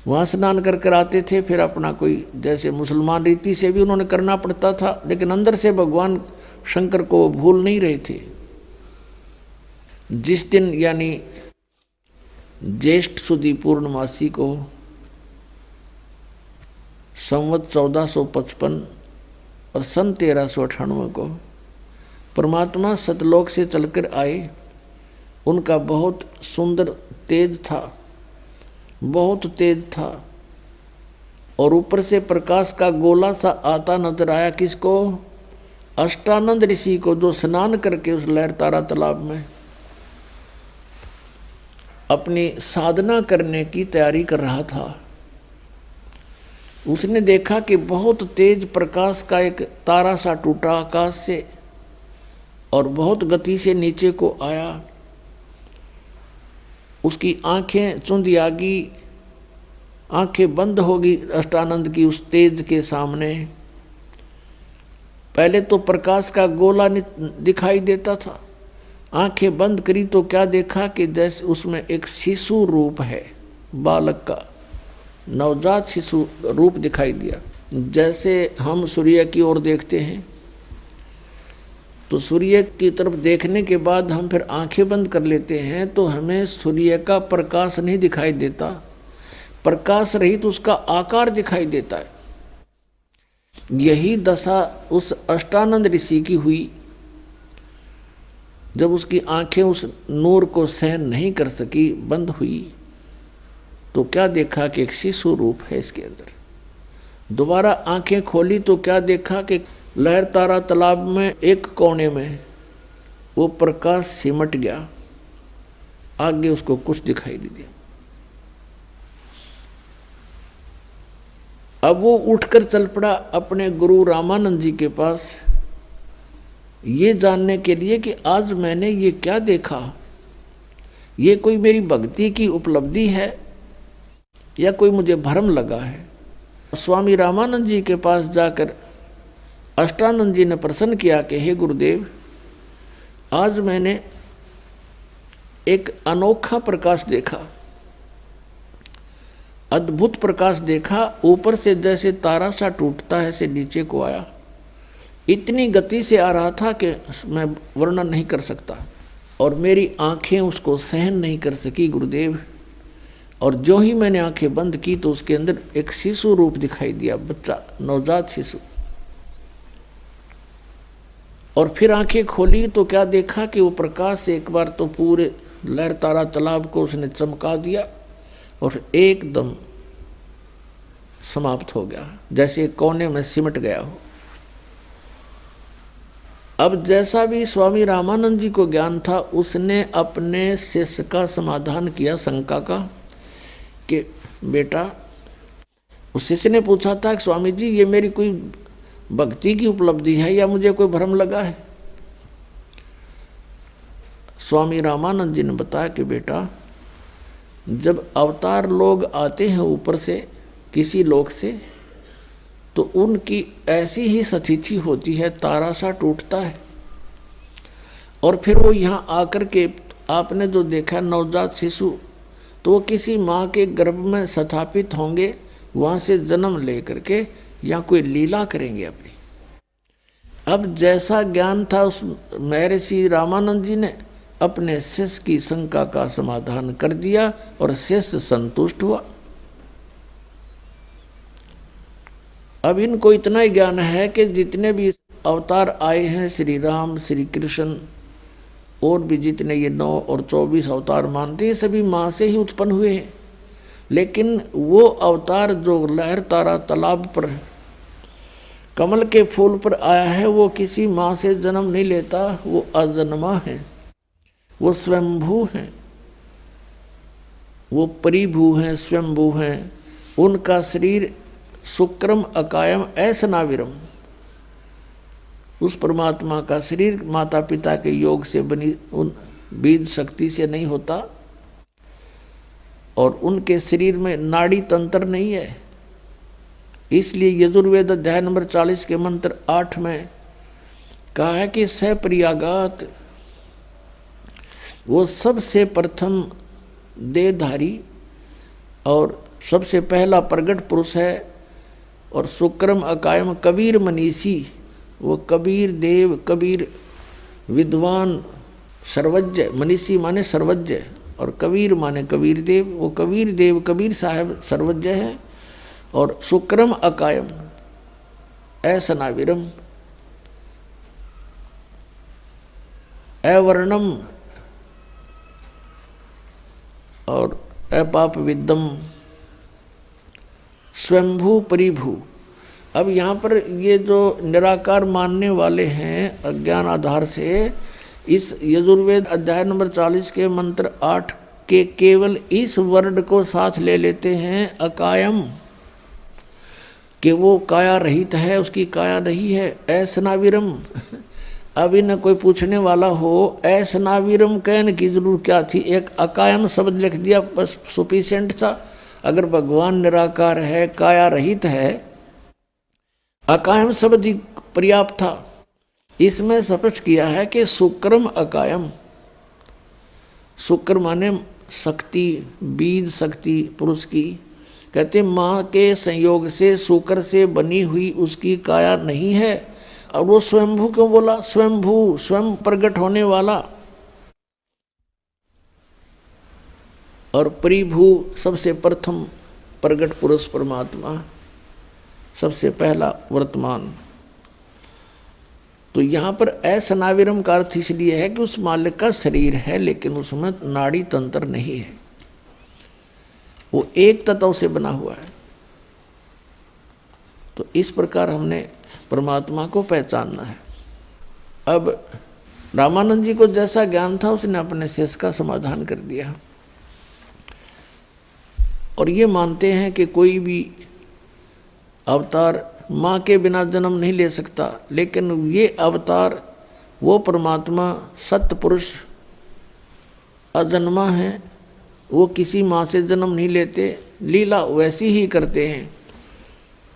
वहाँ स्नान कर कर आते थे। फिर अपना कोई, जैसे मुसलमान रीति से भी उन्होंने करना पड़ता था, लेकिन अंदर से भगवान शंकर को भूल नहीं रहे थे। जिस दिन यानी ज्येष्ठ सुदी पूर्णमासी को संवत 1455 और सन 1398 को परमात्मा सतलोक से चलकर आए, उनका बहुत सुंदर तेज था, बहुत तेज था और ऊपर से प्रकाश का गोला सा आता नजर आया। किसको? अष्टानंद ऋषि को, जो स्नान करके उस लहरतारा तालाब में अपनी साधना करने की तैयारी कर रहा था। उसने देखा कि बहुत तेज प्रकाश का एक तारा सा टूटा आकाश से और बहुत गति से नीचे को आया। उसकी आंखें चुंधी आ गई, आंखें बंद हो गई अष्टानंद की उस तेज के सामने। पहले तो प्रकाश का गोला दिखाई देता था, आंखें बंद करी तो क्या देखा कि जैसे उसमें एक शिशु रूप है, बालक का नवजात शिशु रूप दिखाई दिया। जैसे हम सूर्य की ओर देखते हैं तो सूर्य की तरफ देखने के बाद हम फिर आंखें बंद कर लेते हैं तो हमें सूर्य का प्रकाश नहीं दिखाई देता, प्रकाश रहित तो उसका आकार दिखाई देता है। यही दशा उस अष्टानंद ऋषि की हुई। जब उसकी आंखें उस नूर को सहन नहीं कर सकी, बंद हुई, तो क्या देखा कि एक शिशु रूप है इसके अंदर। दोबारा आंखें खोली तो क्या देखा कि लहरतारा तालाब में एक कोने में वो प्रकाश सिमट गया, आगे उसको कुछ दिखाई नहीं दिया। अब वो उठकर चल पड़ा अपने गुरु रामानंद जी के पास, ये जानने के लिए कि आज मैंने ये क्या देखा, ये कोई मेरी भक्ति की उपलब्धि है या कोई मुझे भ्रम लगा है। स्वामी रामानंद जी के पास जाकर अष्टानंद जी ने प्रश्न किया कि हे गुरुदेव, आज मैंने एक अनोखा प्रकाश देखा, अद्भुत प्रकाश देखा। ऊपर से जैसे तारा सा टूटता है ऐसे नीचे को आया, इतनी गति से आ रहा था कि मैं वर्णन नहीं कर सकता, और मेरी आंखें उसको सहन नहीं कर सकी गुरुदेव। और जो ही मैंने आंखें बंद की तो उसके अंदर एक शिशु रूप दिखाई दिया, बच्चा, नवजात शिशु। और फिर आंखें खोली तो क्या देखा कि वो प्रकाश से एक बार तो पूरे लहरतारा तालाब को उसने चमका दिया और एकदम समाप्त हो गया, जैसे एक कोने में सिमट गया हो। अब जैसा भी स्वामी रामानंद जी को ज्ञान था, उसने अपने शिष्य का समाधान किया शंका का कि बेटा, उस शिष्य ने पूछा था कि स्वामी जी, ये मेरी कोई भक्ति की उपलब्धि है या मुझे कोई भ्रम लगा है? स्वामी रामानंद जी ने बताया कि बेटा, जब अवतार लोग आते हैं ऊपर से किसी लोक से, तो उनकी ऐसी ही स्थिति होती है, तारा सा टूटता है और फिर वो यहाँ आकर के आपने जो देखा नवजात शिशु, तो वो किसी माँ के गर्भ में स्थापित होंगे, वहाँ से जन्म ले करके या कोई लीला करेंगे अपनी। अब जैसा ज्ञान था उस महर्षि रामानंद जी ने अपने शिष्य की शंका का समाधान कर दिया और शिष्य संतुष्ट हुआ। अब इनको इतना ही ज्ञान है कि जितने भी अवतार आए हैं, श्री राम, श्री कृष्ण और भी जितने ये 9 और 24 अवतार मानते हैं, सभी माँ से ही उत्पन्न हुए हैं। लेकिन वो अवतार जो लहरतारा तालाब पर कमल के फूल पर आया है, वो किसी माँ से जन्म नहीं लेता, वो अजन्मा है, वो स्वयंभू हैं, वो परिभू हैं, स्वयंभू हैं। उनका शरीर शुक्रम अकायम ऐसनाविरम, उस परमात्मा का शरीर माता पिता के योग से बनी उन बीज शक्ति से नहीं होता, और उनके शरीर में नाड़ी तंत्र नहीं है। इसलिए यजुर्वेद अध्याय नंबर 40 के मंत्र 8 में कहा है कि सप्रियागात, वो सबसे प्रथम देहधारी और सबसे पहला प्रगट पुरुष है। और शुक्रम अकायम कबीर मनीषी, वो कबीर देव, कबीर विद्वान, सर्वज्ञ, मनीषी माने सर्वज्ञ और कबीर माने कबीर देव। वो कबीर देव, कबीर साहब सर्वज्ञ है। और शुक्रम अकायम ऐसनाविरम, अवर्णम और अपाप विद्यम, स्वयंभू परिभू। अब यहाँ पर ये जो निराकार मानने वाले हैं अज्ञान आधार से, इस यजुर्वेद अध्याय नंबर 40 के मंत्र 8 के केवल इस वर्ड को साथ ले लेते हैं अकायम, कि वो काया रहित है, उसकी काया नहीं है। ऐसनाविरम, अभी न कोई पूछने वाला हो ऐसनाविरम कहने की जरूर क्या थी, एक अकायम शब्द लिख दिया बस सुफिशिएंट था। अगर भगवान निराकार है, काया रहित है, अकायम शब्द ही पर्याप्त था। इसमें स्पष्ट किया है कि सुक्रम अकायम, शुक्र माने शक्ति, बीज शक्ति पुरुष की। कहते माँ के संयोग से शुक्र से बनी हुई उसकी काया नहीं है। और वो स्वयंभू क्यों बोला? स्वयंभू, स्वयं प्रकट होने वाला। और परिभू सबसे प्रथम प्रकट पुरुष परमात्मा, सबसे पहला वर्तमान। तो यहाँ पर असनाविरम का अर्थ इसलिए है कि उस मालिक का शरीर है लेकिन उसमें नाड़ी तंत्र नहीं है, वो एक तत्व से बना हुआ है। तो इस प्रकार हमने परमात्मा को पहचानना है। अब रामानंद जी को जैसा ज्ञान था उसने अपने शेष का समाधान कर दिया। और ये मानते हैं कि कोई भी अवतार माँ के बिना जन्म नहीं ले सकता, लेकिन ये अवतार वो परमात्मा सत्य पुरुष अजन्मा है, वो किसी माँ से जन्म नहीं लेते, लीला वैसी ही करते हैं।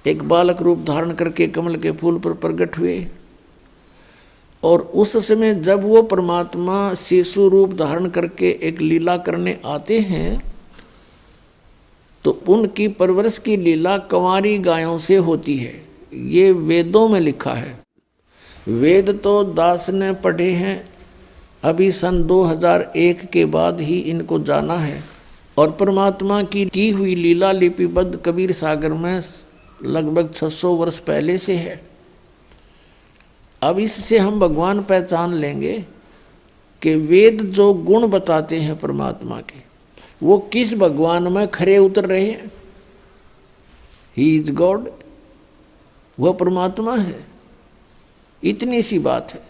एक बालक रूप धारण करके कमल के फूल पर प्रकट हुए, और उस समय जब वो परमात्मा शिशु रूप धारण करके एक लीला करने आते हैं तो उनकी परवरिश की लीला कंवारी गायों से होती है। ये वेदों में लिखा है। वेद तो दास ने पढ़े हैं, अभी सन 2001 के बाद ही इनको जाना है। और परमात्मा की हुई लीला लिपिबद्ध कबीर सागर में लगभग 600 वर्ष पहले से है। अब इससे हम भगवान पहचान लेंगे कि वेद जो गुण बताते हैं परमात्मा के, वो किस भगवान में खरे उतर रहे हैं। ही इज गॉड, वह परमात्मा है। इतनी सी बात है।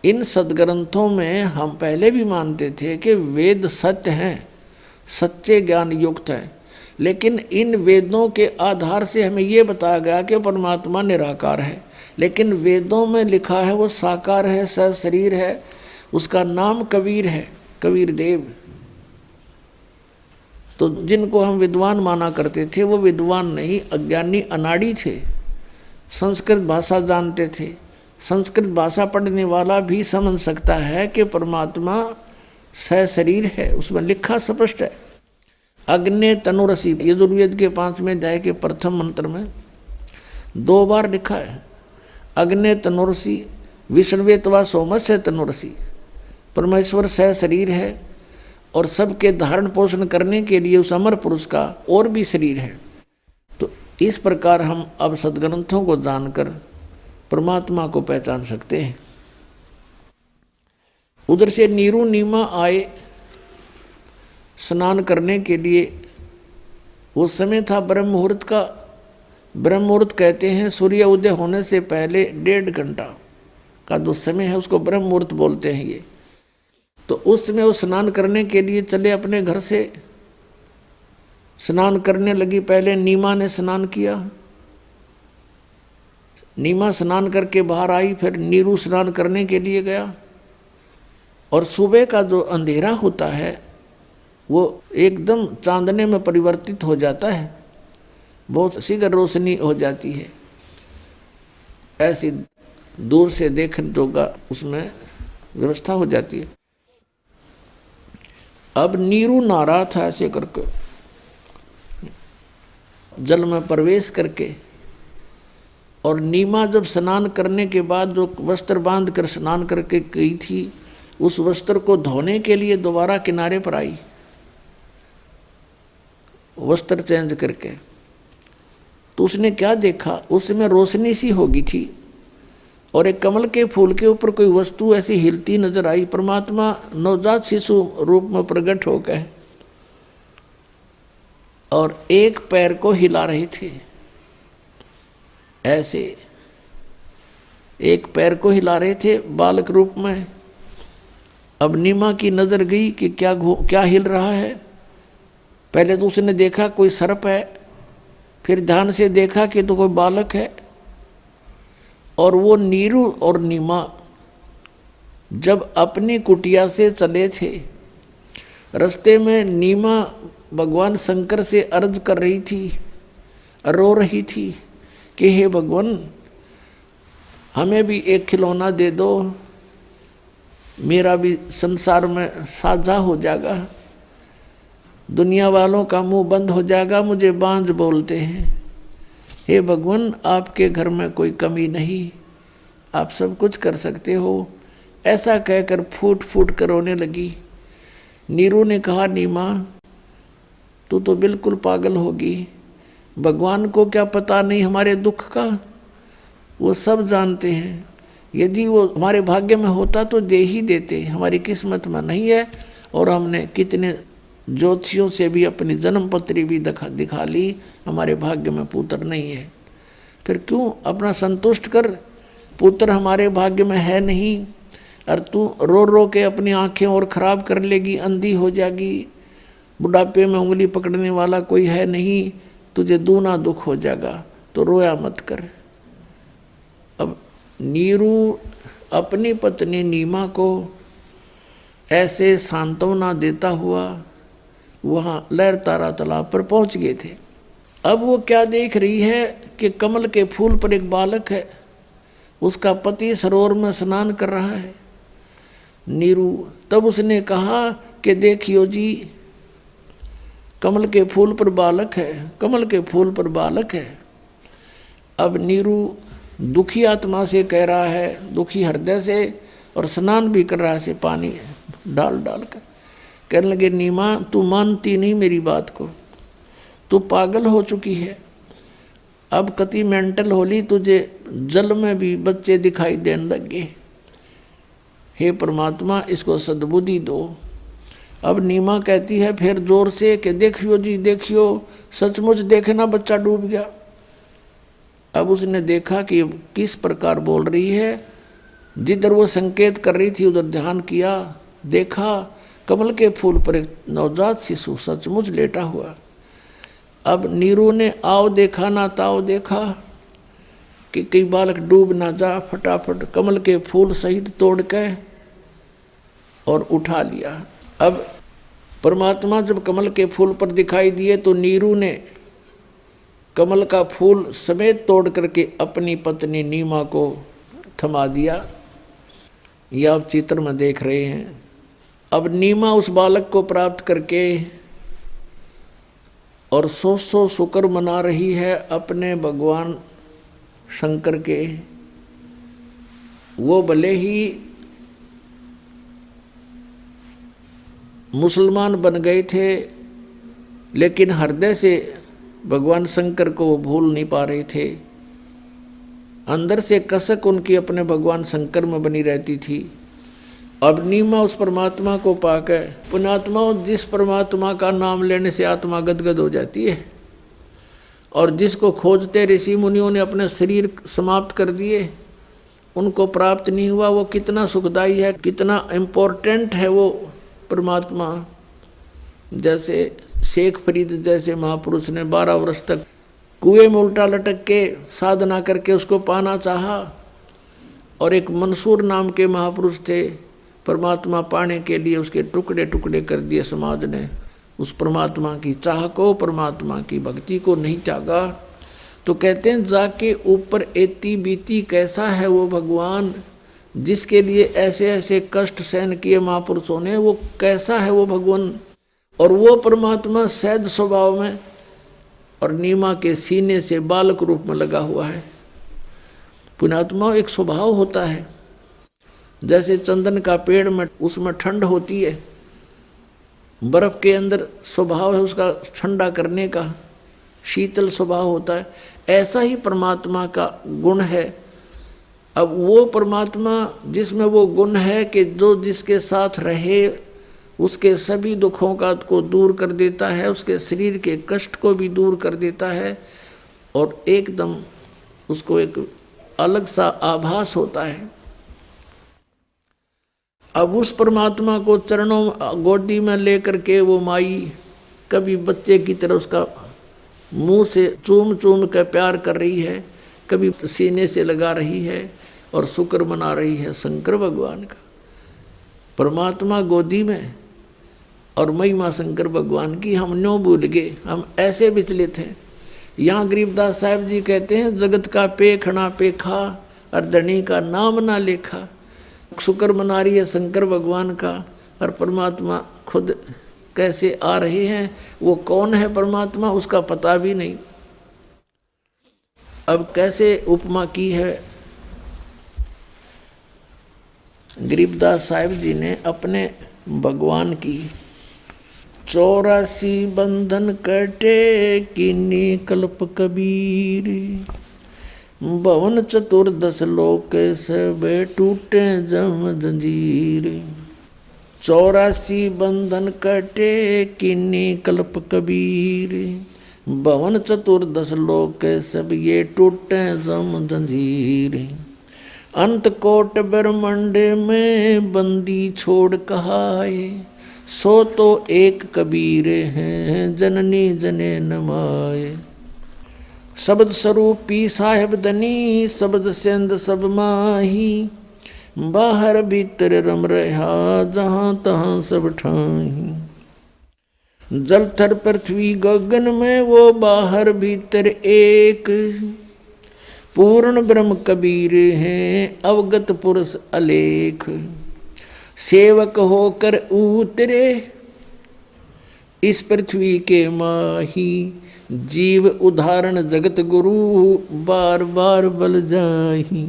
इन सदग्रंथों में हम पहले भी मानते थे कि वेद सत्य हैं, सच्चे ज्ञान युक्त हैं, लेकिन इन वेदों के आधार से हमें ये बताया गया कि परमात्मा निराकार है। लेकिन वेदों में लिखा है वो साकार है, सशरीर है, उसका नाम कबीर है, कबीर देव। तो जिनको हम विद्वान माना करते थे वो विद्वान नहीं, अज्ञानी अनाड़ी थे। संस्कृत भाषा जानते थे। संस्कृत भाषा पढ़ने वाला भी समझ सकता है कि परमात्मा सशरीर है, उसमें लिखा स्पष्ट है। अग्ने तनुरसी, यजुर्वेद के 5वें अध्याय के प्रथम मंत्र में 2 बार लिखा है। अग्ने तनुरसी विष्णुवेत्वा सोमस्य तनुरसी, परमेश्वर सशरीर है और सबके धारण पोषण करने के लिए उस अमर पुरुष का और भी शरीर है। तो इस प्रकार हम अब सदग्रंथों को जानकर परमात्मा को पहचान सकते हैं। उधर से नीरू नीमा आए स्नान करने के लिए। वो समय था ब्रह्म मुहूर्त का। ब्रह्म मुहूर्त कहते हैं सूर्य उदय होने से पहले 1.5 घंटा का जो समय है उसको ब्रह्म मुहूर्त बोलते हैं ये। तो उस समय वो स्नान करने के लिए चले अपने घर से। स्नान करने लगी, पहले नीमा ने स्नान किया। नीमा स्नान करके बाहर आई, फिर नीरू स्नान करने के लिए गया। और सुबह का जो अंधेरा होता है वो एकदम चांदने में परिवर्तित हो जाता है, बहुत शीघ्र रोशनी हो जाती है। ऐसी दूर से देखने जोगा उसमें व्यवस्था हो जाती है। अब नीरू नहा रहा था ऐसे करके, जल में प्रवेश करके। और नीमा जब स्नान करने के बाद जो वस्त्र बांध कर स्नान करके गई थी, उस वस्त्र को धोने के लिए दोबारा किनारे पर आई, वस्त्र चेंज करके। तो उसने क्या देखा, उसमें रोशनी सी होगी थी और एक कमल के फूल के ऊपर कोई वस्तु ऐसी हिलती नजर आई। परमात्मा नवजात शिशु रूप में प्रकट हो गए। और एक पैर को हिला रहे थे, ऐसे एक पैर को हिला रहे थे बालक रूप में। अब नीमा की नजर गई कि क्या हिल रहा है। पहले तो उसने देखा कोई सर्प है, फिर ध्यान से देखा कि तो कोई बालक है। और वो नीरू और नीमा जब अपनी कुटिया से चले थे, रास्ते में नीमा भगवान शंकर से अर्ज कर रही थी, रो रही थी कि हे भगवान, हमें भी एक खिलौना दे दो, मेरा भी संसार में साझा हो जाएगा, दुनिया वालों का मुंह बंद हो जाएगा, मुझे बांझ बोलते हैं। हे भगवान, आपके घर में कोई कमी नहीं, आप सब कुछ कर सकते हो। ऐसा कहकर फूट फूट कर रोने लगी। नीरू ने कहा, नीमा तू तो बिल्कुल पागल होगी, भगवान को क्या पता नहीं हमारे दुख का, वो सब जानते हैं। यदि वो हमारे भाग्य में होता तो दे ही देते, हमारी किस्मत में नहीं है। और हमने कितने ज्योतिषियों से भी अपनी जन्म पत्री भी दिखा ली, हमारे भाग्य में पुत्र नहीं है। फिर क्यों अपना संतुष्ट कर, पुत्र हमारे भाग्य में है नहीं, और तू रो रो के अपनी आंखें और खराब कर लेगी, अंधी हो जाएगी, बुढ़ापे में उंगली पकड़ने वाला कोई है नहीं, तुझे दूना दुख हो जाएगा, तो रोया मत कर। अब नीरू अपनी पत्नी नीमा को ऐसे सांत्वना देता हुआ वहाँ लहरतारा तालाब पर पहुँच गए थे। अब वो क्या देख रही है कि कमल के फूल पर एक बालक है, उसका पति सरोवर में स्नान कर रहा है। नीरू तब उसने कहा कि देखियो जी, कमल के फूल पर बालक है, कमल के फूल पर बालक है। अब नीरू दुखी आत्मा से कह रहा है, दुखी हृदय से, और स्नान भी कर रहा है, से पानी डाल डाल कर। कहने लगे, नीमा तू मानती नहीं मेरी बात को, तू पागल हो चुकी है, अब कति मेंटल होली, तुझे जल में भी बच्चे दिखाई देने लगे। हे परमात्मा, इसको सद्बुद्धि दो। अब नीमा कहती है फिर जोर से कि देखियो जी देखियो, सचमुच देखना बच्चा डूब गया। अब उसने देखा कि किस प्रकार बोल रही है, जिधर वो संकेत कर रही थी उधर ध्यान किया, देखा कमल के फूल पर एक नवजात शिशु सचमुच लेटा हुआ। अब नीरू ने आओ देखा ना ताओ देखा कि कई बालक डूब ना जा, फटाफट कमल के फूल सहित तोड़ के और उठा लिया। अब परमात्मा जब कमल के फूल पर दिखाई दिए तो नीरू ने कमल का फूल समेत तोड़ करके अपनी पत्नी नीमा को थमा दिया। यह आप चित्र में देख रहे हैं। अब नीमा उस बालक को प्राप्त करके और सौ शुक्र मना रही है अपने भगवान शंकर के। वो भले ही मुसलमान बन गए थे, लेकिन हृदय से भगवान शंकर को वो भूल नहीं पा रहे थे। अंदर से कसक उनकी अपने भगवान शंकर में बनी रहती थी। अब नीमा उस परमात्मा को पाकर, पुण्यात्मा जिस परमात्मा का नाम लेने से आत्मा गदगद हो जाती है, और जिसको खोजते ऋषि मुनियों ने अपने शरीर समाप्त कर दिए, उनको प्राप्त नहीं हुआ, वो कितना सुखदाई है, कितना इम्पोर्टेंट है वो परमात्मा। जैसे शेख फरीद जैसे महापुरुष ने 12 वर्ष तक कुएं में उल्टा लटक के साधना करके उसको पाना चाहा, और एक मंसूर नाम के महापुरुष थे, परमात्मा पाने के लिए उसके टुकड़े टुकड़े कर दिए समाज ने। उस परमात्मा की चाह को, परमात्मा की भक्ति को नहीं त्यागा। तो कहते हैं जाके ऊपर एती बीती कैसा है वो भगवान, जिसके लिए ऐसे ऐसे कष्ट सहन किए महापुरुषों ने, वो कैसा है वो भगवान। और वो परमात्मा सहज स्वभाव में और नीमा के सीने से बालक रूप में लगा हुआ है। पुण्यात्मा एक स्वभाव होता है, जैसे चंदन का पेड़ में उसमें ठंड होती है, बर्फ के अंदर स्वभाव है उसका ठंडा करने का, शीतल स्वभाव होता है, ऐसा ही परमात्मा का गुण है। अब वो परमात्मा जिसमें वो गुण है कि जो जिसके साथ रहे उसके सभी दुखों का को दूर कर देता है, उसके शरीर के कष्ट को भी दूर कर देता है और एकदम उसको एक अलग सा आभास होता है। अब उस परमात्मा को चरणों गोदी में लेकर के वो माई कभी बच्चे की तरह उसका मुंह से चूम चूम कर प्यार कर रही है, कभी सीने से लगा रही है और शुक्र मना रही है शंकर भगवान का। परमात्मा गोदी में और महिमा शंकर भगवान की हम न्यों भूल गए, हम ऐसे विचलित हैं। यहाँ गरीबदास साहब जी कहते हैं, जगत का पेखना पेखा और धनी का नाम ना लेखा। शुक्र मना रही है शंकर भगवान का और परमात्मा खुद कैसे आ रहे हैं, वो कौन है परमात्मा उसका पता भी नहीं। अब कैसे उपमा की है गरीबदास साहिब जी ने अपने भगवान की। 84 बंधन कटे कीनी कल्प कबीर, भवन चतुर्दश लोक सब टूटे जम जंजीर। 84 बंधन कटे कीनी कल्प कबीर, भवन चतुर्दश लोक सब ये टूटे जम जंजीर। अंत कोट ब्रह्मंड में बंदी छोड़ कहाए, सो तो एक कबीर हैं जननी जने नमाए। शब्द स्वरूपी साहेब धनी शब्द सेंद सब माही, बाहर भीतर रम रहा जहाँ तहाँ सब ठाही। जल थर पृथ्वी गगन में वो बाहर भीतर एक, पूर्ण ब्रह्म कबीर हैं अवगत पुरुष अलेख। सेवक होकर उतरे इस पृथ्वी के माही, जीव उदाहरण जगत गुरु बार बार बल जाही।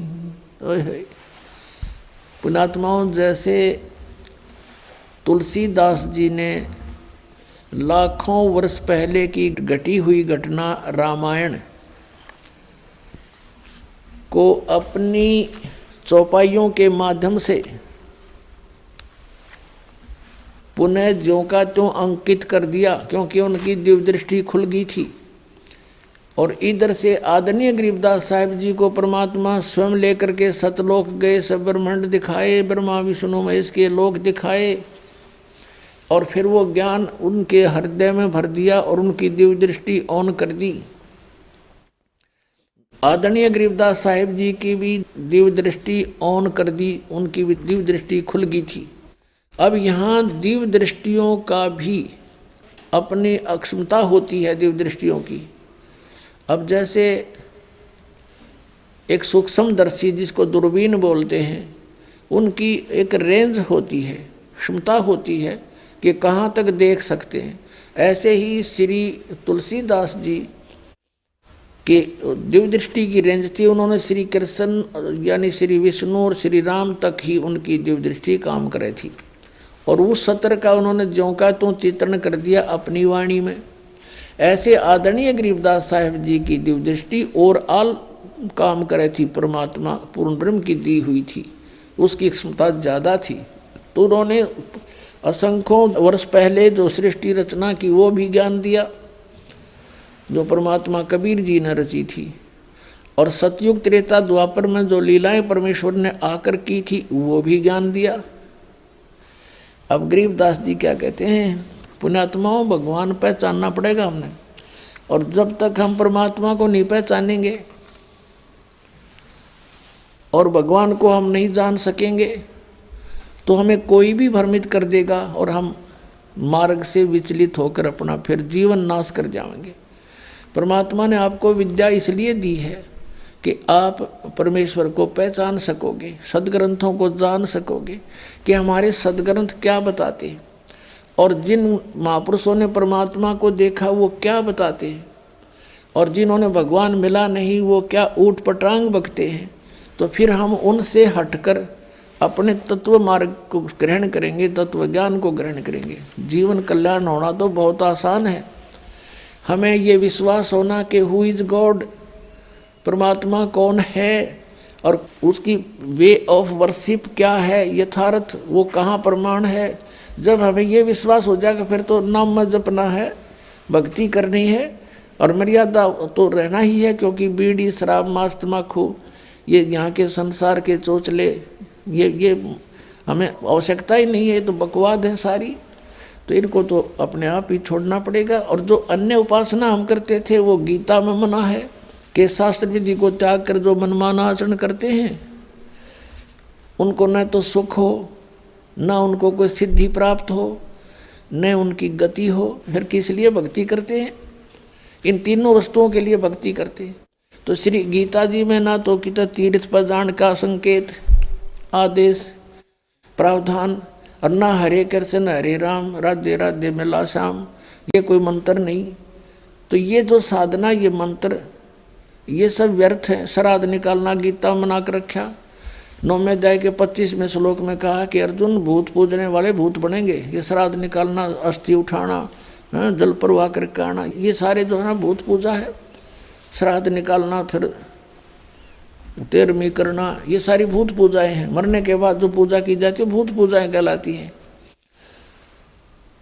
पुणात्माओं, जैसे तुलसीदास जी ने लाखों वर्ष पहले की घटी हुई घटना रामायण को अपनी चौपाइयों के माध्यम से पुनः ज्यों का त्यों अंकित कर दिया, क्योंकि उनकी दिव्य दृष्टि खुल गई थी। और इधर से आदरणीय गरीबदास साहिब जी को परमात्मा स्वयं लेकर के सतलोक गए, सब ब्रह्मांड दिखाए, ब्रह्मा विष्णु महेश के लोक दिखाए और फिर वो ज्ञान उनके हृदय में भर दिया और उनकी दिव्य दृष्टि ऑन कर दी। आदरणीय गरीबदास साहिब जी की भी दिव्य दृष्टि ऑन कर दी, उनकी भी दिव्य दृष्टि खुल गई थी। अब यहाँ दिव्य दृष्टियों का भी अपनी अक्षमता होती है, दिव्य दृष्टियों की। अब जैसे एक सूक्ष्मदर्शी जिसको दूरबीन बोलते हैं, उनकी एक रेंज होती है, क्षमता होती है कि कहाँ तक देख सकते हैं। ऐसे ही श्री तुलसीदास जी कि दिव्य दृष्टि की रेंज थी, उन्होंने श्री कृष्ण यानी श्री विष्णु और श्री राम तक ही उनकी दिव्य दृष्टि काम करे थी और उस सत्र का उन्होंने ज्यों का त्यों चित्रण कर दिया अपनी वाणी में। ऐसे आदरणीय गरीबदास साहिब जी की दिव्य दृष्टि और आल काम करे थी, परमात्मा पूर्ण ब्रह्म की दी हुई थी, उसकी क्षमता ज़्यादा थी। तो उन्होंने असंख्यों वर्ष पहले जो सृष्टि रचना की वो भी ज्ञान दिया जो परमात्मा कबीर जी ने रची थी, और सतयुग त्रेता द्वापर में जो लीलाएं परमेश्वर ने आकर की थी वो भी ज्ञान दिया। अब गरीबदास जी क्या कहते हैं, पुण्यात्माओं, भगवान पहचानना पड़ेगा हमने, और जब तक हम परमात्मा को नहीं पहचानेंगे और भगवान को हम नहीं जान सकेंगे तो हमें कोई भी भ्रमित कर देगा और हम मार्ग से विचलित होकर अपना फिर जीवन नाश कर जाएंगे। परमात्मा ने आपको विद्या इसलिए दी है कि आप परमेश्वर को पहचान सकोगे, सदग्रंथों को जान सकोगे कि हमारे सदग्रंथ क्या बताते हैं और जिन महापुरुषों ने परमात्मा को देखा वो क्या बताते हैं और जिन्होंने भगवान मिला नहीं वो क्या ऊट पटांग बकते हैं। तो फिर हम उनसे हटकर अपने तत्व मार्ग को ग्रहण करेंगे, तत्व ज्ञान को ग्रहण करेंगे। जीवन कल्याण होना तो बहुत आसान है। हमें ये विश्वास होना कि हु इज गॉड, परमात्मा कौन है और उसकी वे ऑफ वर्शिप क्या है, यथार्थ वो कहाँ प्रमाण है। जब हमें ये विश्वास हो जाएगा फिर तो नाम में जपना है, भक्ति करनी है और मर्यादा तो रहना ही है, क्योंकि बीड़ी शराब मांस तम्बाकू ये यहाँ के संसार के चोचले ये हमें आवश्यकता ही नहीं है, ये तो बकवाद है सारी। तो इनको तो अपने आप ही छोड़ना पड़ेगा। और जो अन्य उपासना हम करते थे वो गीता में मना है कि शास्त्र विधि को त्याग कर जो मनमाना आचरण करते हैं उनको न तो सुख हो, न उनको कोई सिद्धि प्राप्त हो, न उनकी गति हो, फिर किस लिए भक्ति करते हैं? इन तीनों वस्तुओं के लिए भक्ति करते हैं। तो श्री गीता जी में ना तो कितना तीर्थ पर जान का संकेत आदेश प्रावधान और ना हरे कृष्ण हरे राम राधे राधे मिला श्याम, ये कोई मंत्र नहीं। तो ये जो साधना ये मंत्र ये सब व्यर्थ है। श्राद्ध निकालना गीता मना कर रखा। 9वें अध्याय के 25वें श्लोक में कहा कि अर्जुन भूत पूजने वाले भूत बनेंगे। ये श्राद्ध निकालना, अस्थि उठाना, जल प्रवाह करके आना, ये सारे जो है ना भूत पूजा है। श्राद्ध निकालना, फिर तेरहवीं करना, ये सारी भूत पूजाएं हैं। मरने के बाद जो पूजा की जाती है भूत पूजाएं कहलाती है।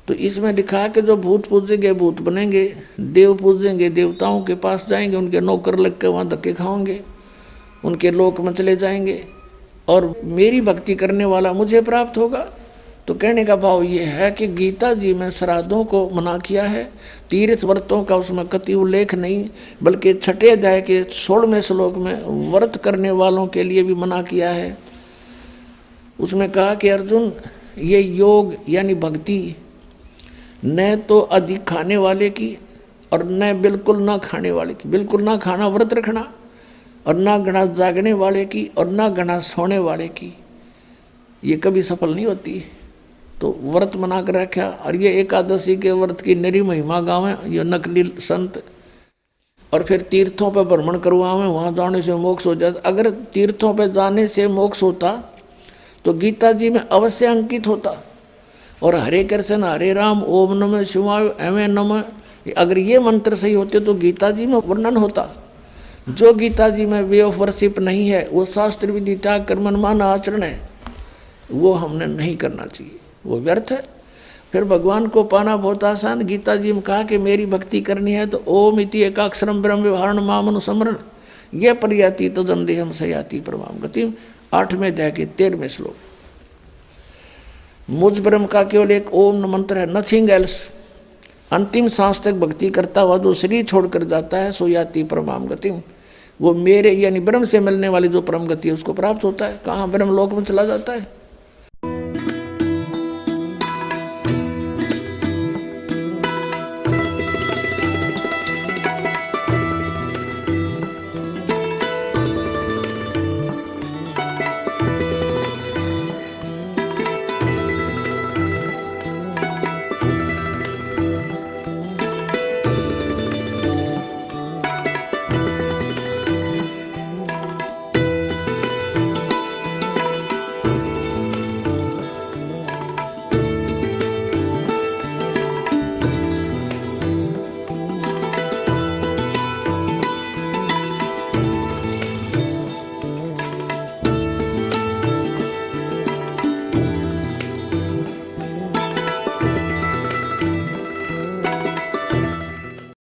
तो इसमें लिखा है कि जो भूत पूजेंगे भूत बनेंगे, देव पूजेंगे देवताओं के पास जाएंगे, उनके नौकर लग के वहाँ धक्के खाओगे, उनके लोक में चले जाएंगे और मेरी भक्ति करने वाला मुझे प्राप्त होगा। तो कहने का भाव ये है कि गीता जी में श्राद्धों को मना किया है, तीर्थ व्रतों का उसमें कति उल्लेख नहीं, बल्कि 6 अध्याय के 16वें श्लोक में व्रत करने वालों के लिए भी मना किया है। उसमें कहा कि अर्जुन ये योग यानी भक्ति न तो अधिक खाने वाले की और न बिल्कुल ना खाने वाले की, बिल्कुल ना खाना व्रत रखना, और ना घना जागने वाले की और ना घना सोने वाले की, ये कभी सफल नहीं होती। तो व्रत मना कर रखा। और ये एकादशी के व्रत की नरी महिमा गावें ये नकली संत, और फिर तीर्थों पर भ्रमण करवावें, वहाँ जाने से मोक्ष हो जाता। अगर तीर्थों पर जाने से मोक्ष होता तो गीता जी में अवश्य अंकित होता। और हरे कृष्ण हरे राम ओम नमः शिवाय एवं नमः, अगर ये मंत्र सही होते तो गीता जी में वर्णन होता। जो गीता जी में वे ऑफ वर्शिप नहीं है, वो शास्त्र विधि त्याग कर मनमाना आचरण है, वो हमने नहीं करना चाहिए, वो व्यर्थ है। फिर भगवान को पाना बहुत आसान। गीता जी में कहा कि मेरी भक्ति करनी है तो ओम इति एकाक्षरम ब्रह्म व्यवहारण मामनुस्मरण यह पर्याति तो जन्देहम सयाति परमाम गतिम। 8वें अध्याय के 13वें श्लोक। मुझ ब्रह्म का केवल एक ओम मंत्र है, नथिंग एल्स। अंतिम सांस तक भक्ति करता हुआ जो शरीर छोड़कर जाता है सो याति परमाम गतिम, वो मेरे यानी ब्रह्म से मिलने वाली जो परम गति है उसको प्राप्त होता है। कहाँ ब्रह्म लोक में चला जाता है।